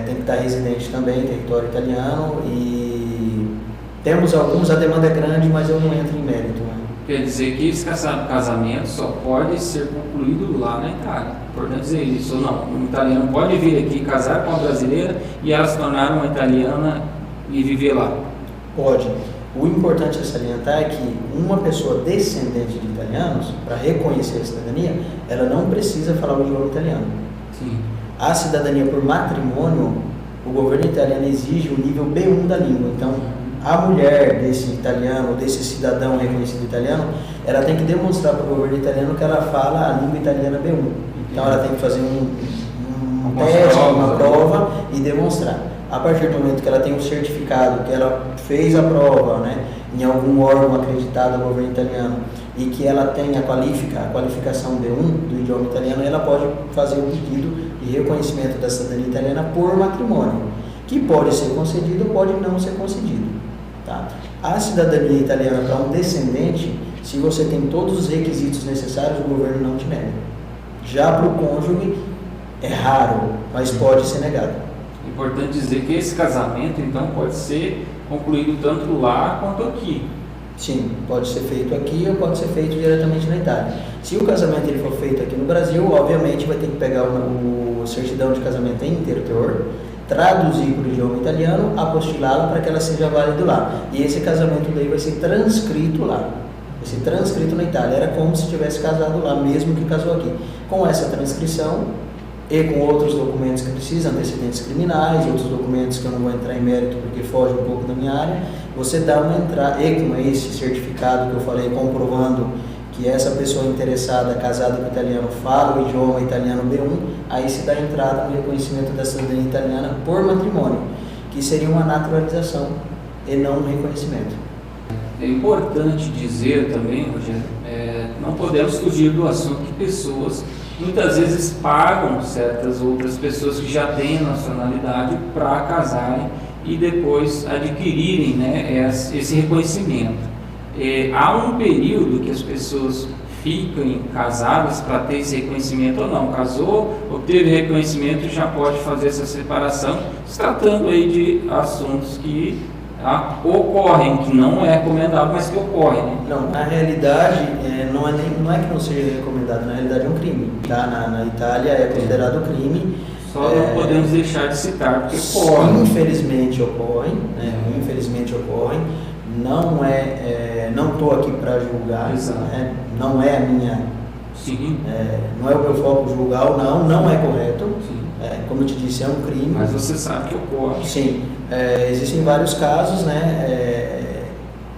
Tem que estar residente também em território italiano e temos alguns, a demanda é grande, mas eu não entro em mérito. Né? Quer dizer que esse casamento só pode ser concluído lá na Itália. Importante dizer isso, ou não? Um italiano pode vir aqui casar com uma brasileira e ela se tornar uma italiana e viver lá? Pode. O importante a salientar é que uma pessoa descendente de italianos, para reconhecer a cidadania, ela não precisa falar o idioma italiano. Sim. A cidadania por matrimônio, o governo italiano exige o nível B1 da língua. Então, a mulher desse italiano, desse cidadão reconhecido italiano, ela tem que demonstrar para o governo italiano que ela fala a língua italiana B1. Então, ela tem que fazer um teste, uma prova e demonstrar. A partir do momento que ela tem um certificado, que ela fez a prova, né, em algum órgão acreditado ao governo italiano e que ela tem a qualificação B1 do idioma italiano, ela pode fazer o pedido de reconhecimento da cidadania italiana por matrimônio, que pode ser concedido ou pode não ser concedido. Tá? A cidadania italiana para um descendente, se você tem todos os requisitos necessários, o governo não te nega. Já para o cônjuge, é raro, mas pode ser negado. Importante dizer que esse casamento, então, pode ser concluído tanto lá quanto aqui. Sim, pode ser feito aqui ou pode ser feito diretamente na Itália. Se o casamento ele for feito aqui no Brasil, obviamente vai ter que pegar o certidão de casamento em interteor, traduzir para o idioma italiano, apostilá-la para que ela seja válida lá. E esse casamento daí vai ser transcrito lá. Vai ser transcrito na Itália. Era como se tivesse casado lá, mesmo que casou aqui. Com essa transcrição e com outros documentos que precisam, antecedentes criminais, outros documentos que eu não vou entrar em mérito porque foge um pouco da minha área, você dá uma entrada, e com esse certificado que eu falei, comprovando que essa pessoa interessada, casada com italiano, fala o idioma italiano B1, aí se dá entrada no reconhecimento da cidadania italiana por matrimônio, que seria uma naturalização e não um reconhecimento. É importante dizer também, Rogério, não podemos fugir do assunto que pessoas muitas vezes pagam certas outras pessoas que já têm nacionalidade para casarem e depois adquirirem, né, esse reconhecimento. Há um período que as pessoas ficam casadas para ter esse reconhecimento ou não. Casou, obteve reconhecimento e já pode fazer essa separação, se tratando aí de assuntos que ocorrem, que não é recomendado, mas que ocorrem. Né? Não, na realidade, não é que não seja recomendado, na realidade é um crime. Tá? Na Itália é considerado crime. Só não podemos deixar de citar, porque ocorre. Infelizmente ocorrem, né? Infelizmente ocorrem. não estou aqui para julgar, né? Não é a minha, Sim. não é o meu foco julgar ou não é correto. Como eu te disse, é um crime. Mas você sabe que ocorre. Sim, existem vários casos, né?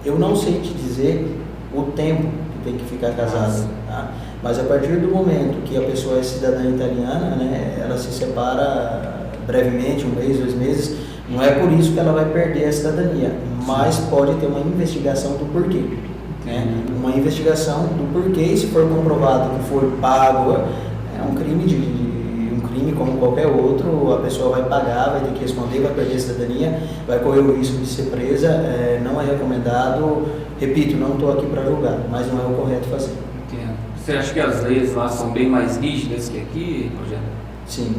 Eu não sei te dizer o tempo que tem que ficar casado, tá? Mas a partir do momento que a pessoa é cidadã italiana, né, ela se separa brevemente, 1 mês, 2 meses, não é por isso que ela vai perder a cidadania, mas pode ter uma investigação do porquê. Né? Uma investigação do porquê, e se for comprovado que foi pago, é um crime como qualquer outro, a pessoa vai pagar, vai ter que responder, vai perder a cidadania, vai correr o risco de ser presa, não é recomendado, repito, não estou aqui para julgar, mas não é o correto fazer. Entendo. Você acha que as leis lá são bem mais rígidas que aqui, Rogério? Sim.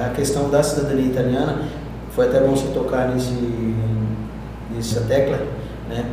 A questão da cidadania italiana, foi até bom você tocar nessa tecla, né?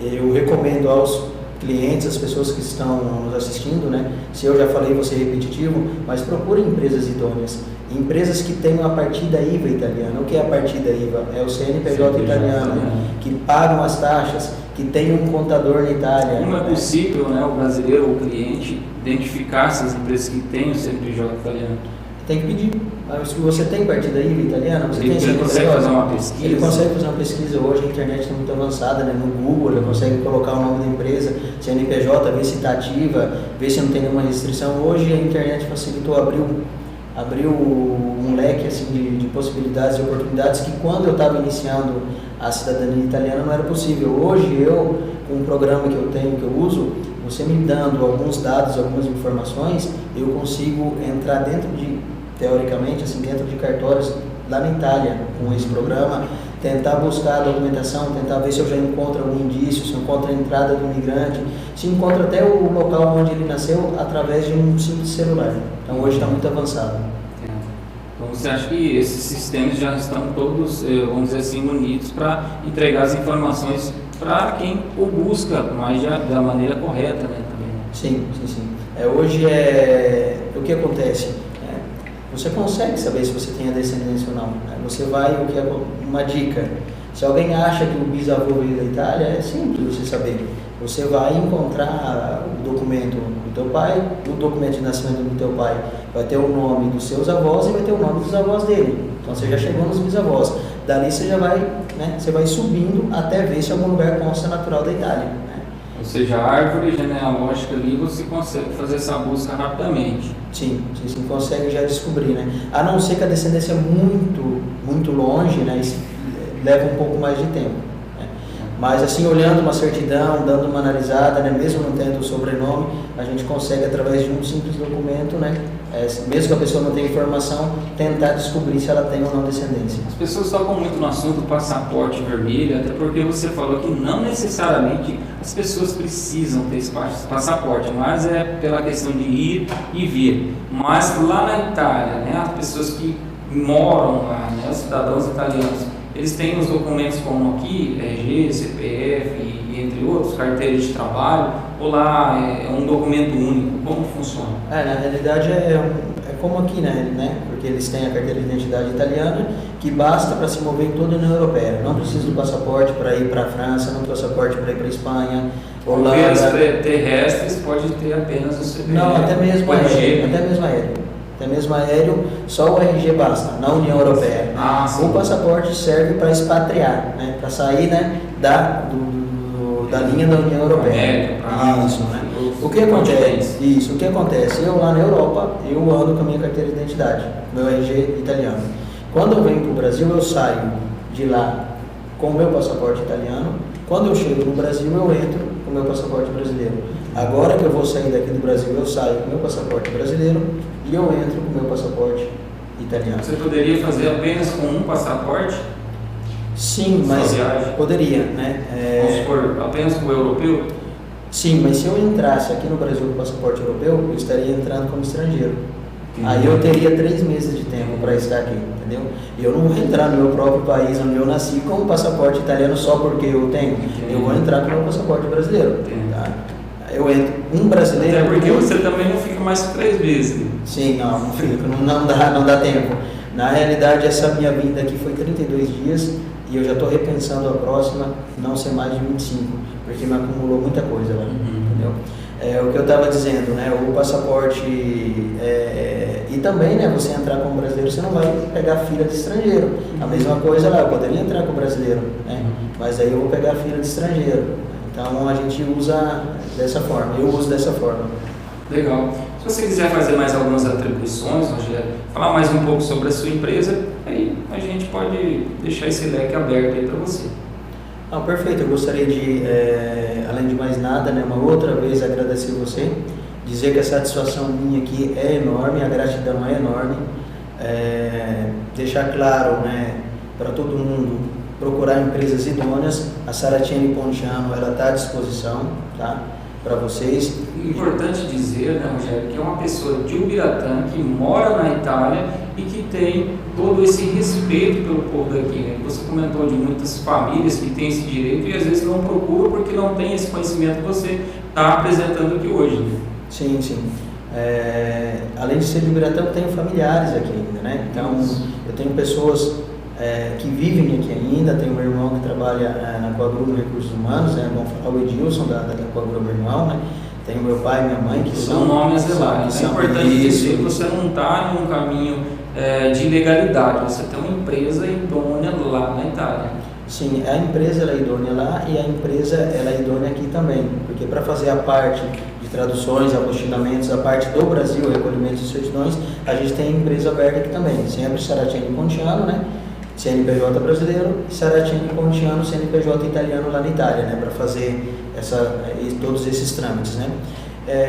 Eu recomendo aos clientes, as pessoas que estão nos assistindo, né? Se eu já falei, vou ser repetitivo, mas procurem empresas idôneas, empresas que tenham a partida IVA italiana. O que é a partida IVA? É o CNPJ italiano, que pagam as taxas, que tem um contador na Itália. Como é possível, né, o brasileiro ou o cliente identificar essas empresas que têm o CNPJ italiano? Tem que pedir. Mas se você tem partida IVA italiana, você tem Ele consegue fazer uma pesquisa? Ele consegue fazer uma pesquisa. Hoje a internet está muito avançada, né? No Google ele consegue colocar o nome da empresa, CNPJ, ver se está ativa, ver se não tem nenhuma restrição. Hoje a internet facilitou, abriu um leque assim, de possibilidades e oportunidades que quando eu estava iniciando a cidadania italiana não era possível. Hoje com um programa que eu tenho, que eu uso, você me dando alguns dados, algumas informações, eu consigo entrar teoricamente, assim, dentro de cartórios lá na Itália, com esse programa, tentar buscar a documentação, tentar ver se eu já encontro algum indício, se eu encontro a entrada do imigrante, se encontro até o local onde ele nasceu através de um simples celular. Então hoje está muito avançado. Então você acha que esses sistemas já estão todos, vamos dizer assim, unidos para entregar as informações para quem o busca, mas da maneira correta, né? Também. Sim. Hoje o que acontece? Você consegue saber se você tem a descendência ou não. Você vai, uma dica, se alguém acha que o bisavô veio da Itália, é simples você saber. Você vai encontrar o documento do teu pai, o documento de nascimento do teu pai vai ter o nome dos seus avós e vai ter o nome dos avós dele. Então você já chegou nos bisavós. Dali você já vai, né, você vai subindo até ver se algum lugar consta natural da Itália. Ou seja, a árvore genealógica ali você consegue fazer essa busca rapidamente. Sim, consegue já descobrir, né? A não ser que a descendência é muito longe, né? Isso leva um pouco mais de tempo. Né? Mas assim, olhando uma certidão, dando uma analisada, né? Mesmo não tendo o sobrenome, a gente consegue através de um simples documento, né? Mesmo que a pessoa não tenha informação, tentar descobrir se ela tem ou não descendência. As pessoas tocam muito no assunto do passaporte vermelho, até porque você falou que não necessariamente as pessoas precisam ter esse passaporte, mas é pela questão de ir e vir. Mas lá na Itália, né, as pessoas que moram lá, né, os cidadãos italianos, eles têm os documentos como aqui, RG, CPF e entre outros, carteira de trabalho, ou lá é um documento único? Como funciona? Na realidade é como aqui, né? Porque eles têm a carteira de identidade italiana, que basta para se mover em toda a União Europeia. Não precisa do passaporte para ir para a França, não precisa do passaporte para ir para a Espanha, Holanda. Terrestres pode ter apenas o CPF. Não, até mesmo aéreo, só o RG basta, na União Europeia. O passaporte serve para expatriar, né? Para sair, né, da linha da União Europeia. Isso, né? O que acontece? Eu lá na Europa, eu ando com a minha carteira de identidade, meu RG italiano. Quando eu venho para o Brasil, eu saio de lá com o meu passaporte italiano. Quando eu chego no Brasil, eu entro com o meu passaporte brasileiro. Agora que eu vou sair daqui do Brasil, eu saio com o meu passaporte brasileiro e eu entro com o meu passaporte italiano. Você poderia fazer apenas com um passaporte? Sim, mas poderia, né? Vamos supor, apenas com o europeu? Sim, mas se eu entrasse aqui no Brasil com o passaporte europeu, eu estaria entrando como estrangeiro. Aí eu teria 3 meses de tempo para estar aqui, entendeu? E eu não vou entrar no meu próprio país onde eu nasci com o passaporte italiano só porque eu tenho. Eu vou entrar com o meu passaporte brasileiro. Tá? Eu entro um brasileiro... Até porque você também não fica mais que 3 meses. Né? Sim, não fica, não dá tempo. Na realidade, essa minha vinda aqui foi 32 dias e eu já estou repensando a próxima não ser mais de 25, porque me acumulou muita coisa lá, entendeu? O que eu estava dizendo, né, o passaporte, e também, né, você entrar como brasileiro, você não vai pegar fila de estrangeiro. A mesma coisa lá, eu poderia entrar como brasileiro, né, mas aí eu vou pegar fila de estrangeiro. Então a gente usa dessa forma, eu uso dessa forma. Legal. Se você quiser fazer mais algumas atribuições, Rogério, falar mais um pouco sobre a sua empresa, aí a gente pode deixar esse leque aberto aí para você. Perfeito, eu gostaria de, além de mais nada, né, uma outra vez agradecer você, dizer que a satisfação minha aqui é enorme, a gratidão é enorme, deixar claro, né, para todo mundo procurar empresas idôneas, a Saraceni Pontiano está à disposição, tá, para vocês. Importante dizer, né, Rogério, que é uma pessoa de Ubiratã que mora na Itália e que tem todo esse respeito pelo povo daqui, né? Você comentou de muitas famílias que têm esse direito e às vezes não procuram porque não tem esse conhecimento que você está apresentando aqui hoje, né? Sim, sim. Além de ser de Ubiratã, eu tenho familiares aqui ainda, né? Então, eu tenho pessoas que vivem aqui ainda, tenho um irmão que trabalha na Coagrumo Recursos Humanos, né? Vamos falar o Edilson da Coagrumo, meu irmão, né? Tenho meu pai e minha mãe que são nomes zelados. É importante dizer que você não está em um caminho de ilegalidade, você tem uma empresa idônea lá na Itália. Sim, a empresa ela é idônea lá e a empresa ela é idônea aqui também, porque para fazer a parte de traduções, apostilamentos, a parte do Brasil, recolhimento de certidões, a gente tem empresa aberta aqui também, sempre Saraceni Pontiano, né? CNPJ brasileiro e Saraceni Pontiano, CNPJ italiano lá na Itália, né? Para fazer todos esses trâmites, né?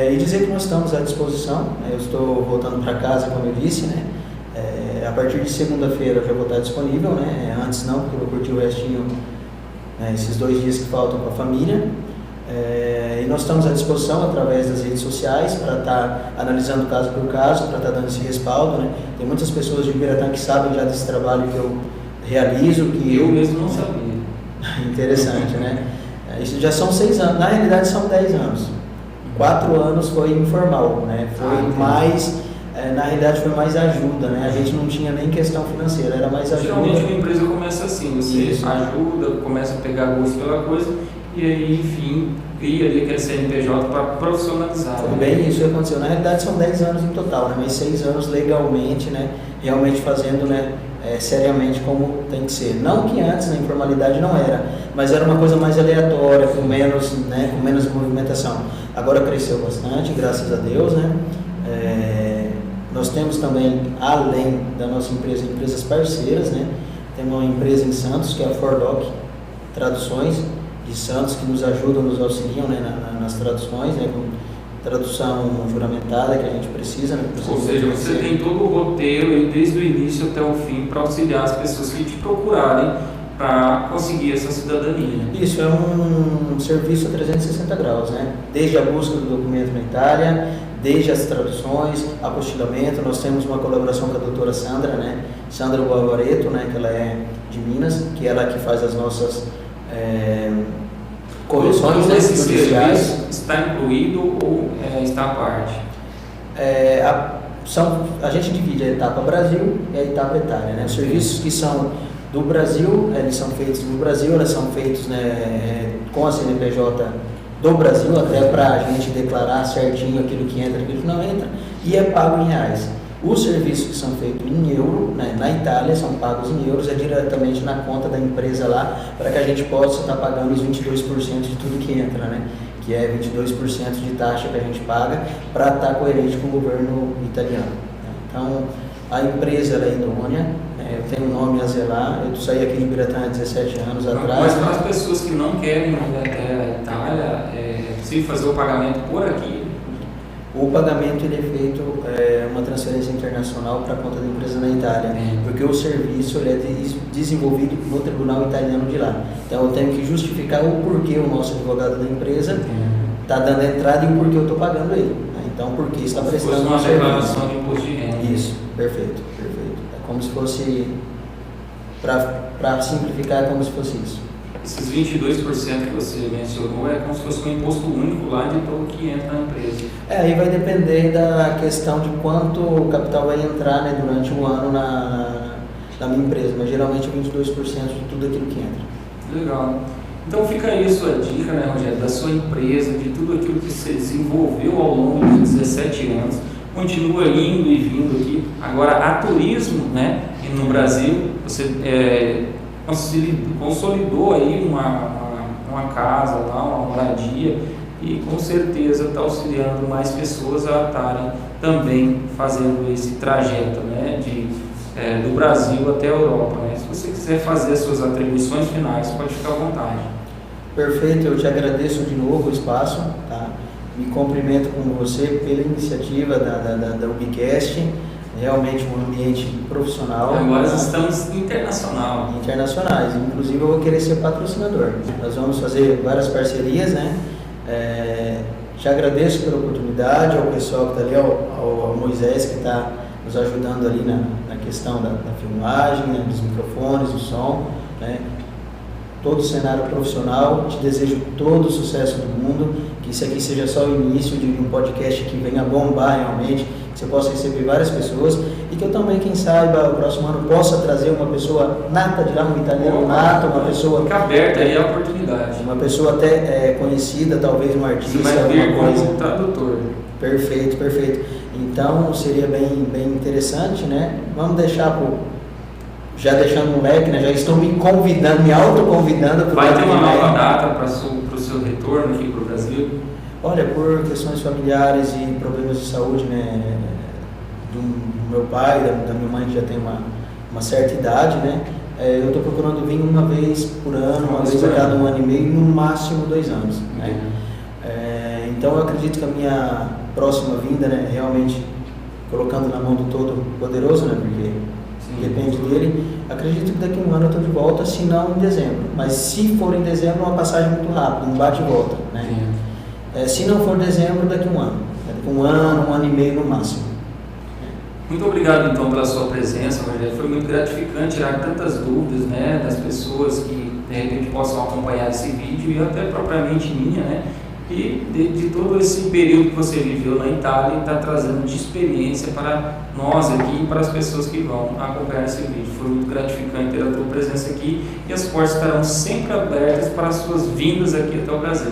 E dizer que nós estamos à disposição, né? Eu estou voltando para casa, como eu disse, né? A partir de segunda-feira eu já vou estar disponível, né? Antes não, porque eu vou curtir o restinho, esses 2 dias que faltam com a família. E nós estamos à disposição através das redes sociais para estar analisando caso por caso, para estar dando esse respaldo, né? Tem muitas pessoas de Ubiratã que sabem já desse trabalho que eu realizo. Que eu mesmo não sabia. Interessante, né? Isso já são 6 anos, na realidade são 10 anos. 4 anos foi informal, né? Foi mais... na realidade foi mais ajuda, né? A gente não tinha nem questão financeira, era mais ajuda. Geralmente uma empresa começa assim, você ajuda, começa a pegar gosto pela coisa e aí, enfim, cria ali aquele CNPJ para profissionalizar. Foi bem isso que aconteceu. Na realidade são 10 anos em total, né? Mas 6 anos legalmente, né? Realmente fazendo, né? Seriamente como tem que ser. Não que antes na informalidade não era, mas era uma coisa mais aleatória, com menos, né? Com menos movimentação. Agora cresceu bastante, graças a Deus, né? Nós temos também, além da nossa empresa, empresas parceiras, né? Temos uma empresa em Santos, que é a Fordoc Traduções de Santos, que nos ajudam, nos auxiliam, né? nas traduções, né? Com tradução juramentada que a gente precisa, né? Ou seja, você tem todo o roteiro aí, desde o início até o fim, para auxiliar as pessoas que te procurarem para conseguir essa cidadania. Isso, é um serviço a 360 graus, né? Desde a busca do documento na Itália, desde as traduções, apostilamento. Nós temos uma colaboração com a doutora Sandra, né? Sandra Boavareto, né? Que ela é de Minas, que ela que faz as nossas correções judiciais. Está incluído ou está à parte? A gente divide a etapa Brasil e a etapa Itália, né? Os serviços que são do Brasil, eles são feitos no Brasil, eles são feitos, né, com a CNPJ do Brasil, até para a gente declarar certinho aquilo que entra e aquilo que não entra, e é pago em reais. Os serviços que são feitos em euro, né, na Itália, são pagos em euros, é diretamente na conta da empresa lá, para que a gente possa estar pagando os 22% de tudo que entra, né, que é 22% de taxa que a gente paga, para estar coerente com o governo italiano. Então, a empresa ela é idônea, eu tenho um nome a zelar, eu saí aqui de Ubiratã há 17 anos atrás. Mas para as pessoas que não querem ir até a Itália, é possível fazer o pagamento por aqui? O pagamento ele é feito uma transferência internacional para a conta da empresa na Itália, porque o serviço ele é desenvolvido no tribunal italiano de lá. Então eu tenho que justificar o porquê o nosso advogado da empresa está dando entrada e o porquê eu estou pagando ele. Então, porque está prestando uma declaração de imposto de renda. Isso, perfeito. É como se fosse, para simplificar, é como se fosse isso. Esses 22% que você mencionou é como se fosse um imposto único lá de todo que entra na empresa. Aí vai depender da questão de quanto o capital vai entrar, né, durante o ano da minha empresa, mas geralmente 22% de tudo aquilo que entra. Legal. Então fica aí a sua dica, né, Rogério, da sua empresa, de tudo aquilo que você desenvolveu ao longo de 17 anos, continua indo e vindo aqui. Agora, a Turismo, né, no Brasil, você consolidou aí uma casa lá, uma moradia, e com certeza está auxiliando mais pessoas a estarem também fazendo esse trajeto, né, do Brasil até a Europa, né? Se você quiser fazer as suas atribuições finais, pode ficar à vontade. Perfeito, eu te agradeço de novo o espaço, tá? Me cumprimento com você pela iniciativa da Ubicast, realmente um ambiente profissional. Agora estamos internacionais, inclusive eu vou querer ser patrocinador. Nós vamos fazer várias parcerias, né? Te agradeço pela oportunidade, ao pessoal que está ali, ao Moisés que está nos ajudando ali na questão da filmagem, né, dos microfones, do som, né, todo o cenário profissional. Te desejo todo o sucesso do mundo, que isso aqui seja só o início de um podcast que venha bombar realmente, que você possa receber várias pessoas e que eu também, quem saiba, o próximo ano possa trazer uma pessoa nata de lá, um italiano nato, uma pessoa... Fica aberta aí a oportunidade. Uma pessoa até conhecida, talvez um artista, você vai vir como tradutor. Perfeito, perfeito. Então seria bem interessante, né? Vamos deixar já deixando um leque, né? Já estou me convidando, me autoconvidando. Vai ter uma nova data para o seu retorno aqui para o Brasil? Olha, por questões familiares e problemas de saúde, né? Do meu pai, da minha mãe, que já tem uma certa idade, né? Eu estou procurando vir uma vez por ano, uma vez a cada 1 ano e meio, no máximo 2 anos. Né? Então eu acredito que a minha próxima vinda, né, realmente colocando na mão do Todo-Poderoso, né, porque depende dele, acredito que daqui a 1 ano eu estou de volta, se não em dezembro. Mas se for em dezembro, uma passagem muito rápida, um bate e volta. Né? Se não for dezembro, daqui a 1 ano. Daqui a 1 ano, 1 ano e meio no máximo. Muito obrigado então pela sua presença, Rogério. Foi muito gratificante tirar tantas dúvidas, né, das pessoas que de repente possam acompanhar esse vídeo e até propriamente minha, né? E de todo esse período que você viveu na Itália, está trazendo de experiência para nós aqui e para as pessoas que vão acompanhar esse vídeo. Foi muito gratificante ter a tua presença aqui e as portas estarão sempre abertas para as suas vindas aqui até o Brasil.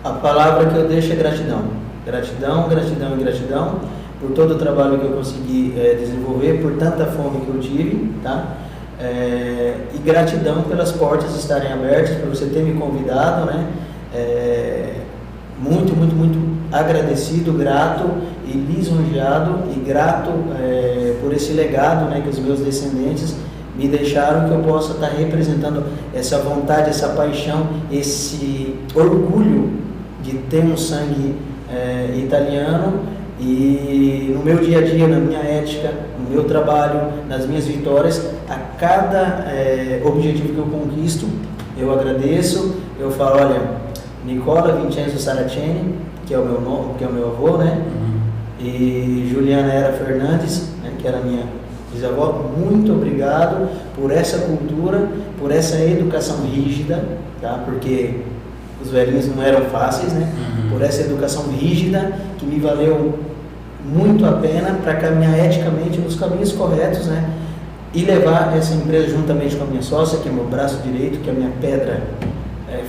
A palavra que eu deixo é gratidão. Gratidão, gratidão e gratidão por todo o trabalho que eu consegui desenvolver, por tanta fome que eu tive, tá? E gratidão pelas portas estarem abertas, por você ter me convidado, né? Muito, muito, muito agradecido, grato e lisonjeado e grato por esse legado, né, que os meus descendentes me deixaram, que eu possa estar representando essa vontade, essa paixão, esse orgulho de ter um sangue italiano. E no meu dia a dia, na minha ética, no meu trabalho, nas minhas vitórias, a cada objetivo que eu conquisto, eu agradeço, eu falo, olha, Nicola Vincenzo Saraceni, que é o meu nome, que é o meu avô, né? E Juliana Era Fernandes, né, que era minha bisavó, muito obrigado por essa cultura, por essa educação rígida, tá? Porque os velhinhos não eram fáceis, né? Por essa educação rígida que me valeu muito a pena para caminhar eticamente nos caminhos corretos, né? E levar essa empresa juntamente com a minha sócia, que é meu braço direito, que é a minha pedra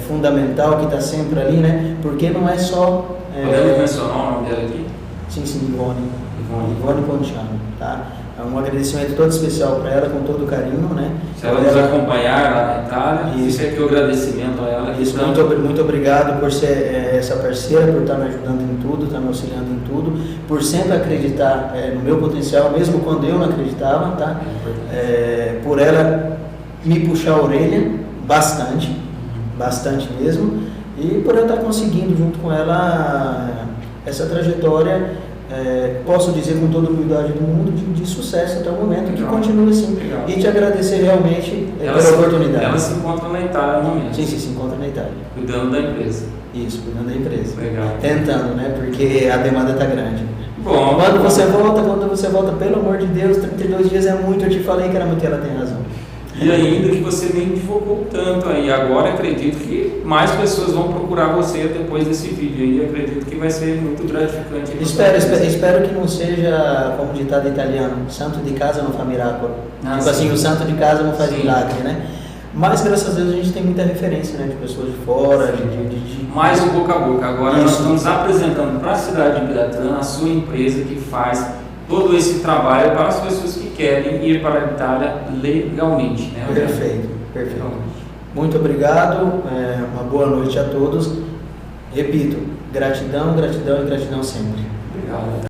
fundamental, que está sempre ali, né? Porque não é só... Podemos mencionar o nome dela aqui? Sim, Ivone Pontiano, tá? Um agradecimento todo especial para ela, com todo o carinho, né? Se ela nos acompanhar lá na Itália, isso aqui é o agradecimento a ela. Isso, muito obrigado por ser essa parceira, por estar me ajudando em tudo, estar me auxiliando em tudo, por sempre acreditar no meu potencial, mesmo quando eu não acreditava, tá? Por ela me puxar a orelha bastante mesmo, e por eu estar conseguindo junto com ela essa trajetória, posso dizer com toda a humildade do mundo, de sucesso até o momento, que continue assim. Legal. E te agradecer realmente pela oportunidade. Ela se encontra na Itália no momento. Sim, se encontra na Itália. Cuidando da empresa. Isso, cuidando da empresa. Legal. Tentando, né? Porque a demanda está grande. Bom, quando você volta, pelo amor de Deus, 32 dias é muito, eu te falei que era muito, e ela tem razão. E ainda que você nem divulgou tanto aí. Agora acredito que mais pessoas vão procurar você depois desse vídeo aí. Acredito que vai ser muito gratificante. Espero que não seja como ditado italiano, santo de casa não fa miracolo. Tipo sim. assim, o santo de casa não faz Sim. milagre, né? Mas graças a Deus a gente tem muita referência, né? De pessoas de fora, Mais o boca a boca. Agora nós Isso. estamos apresentando para a cidade de Piratã a sua empresa que faz todo esse trabalho para as pessoas que querem ir para a Itália legalmente. Né? Perfeito, perfeito. Muito obrigado, uma boa noite a todos. Repito, gratidão, gratidão e gratidão sempre. Obrigado.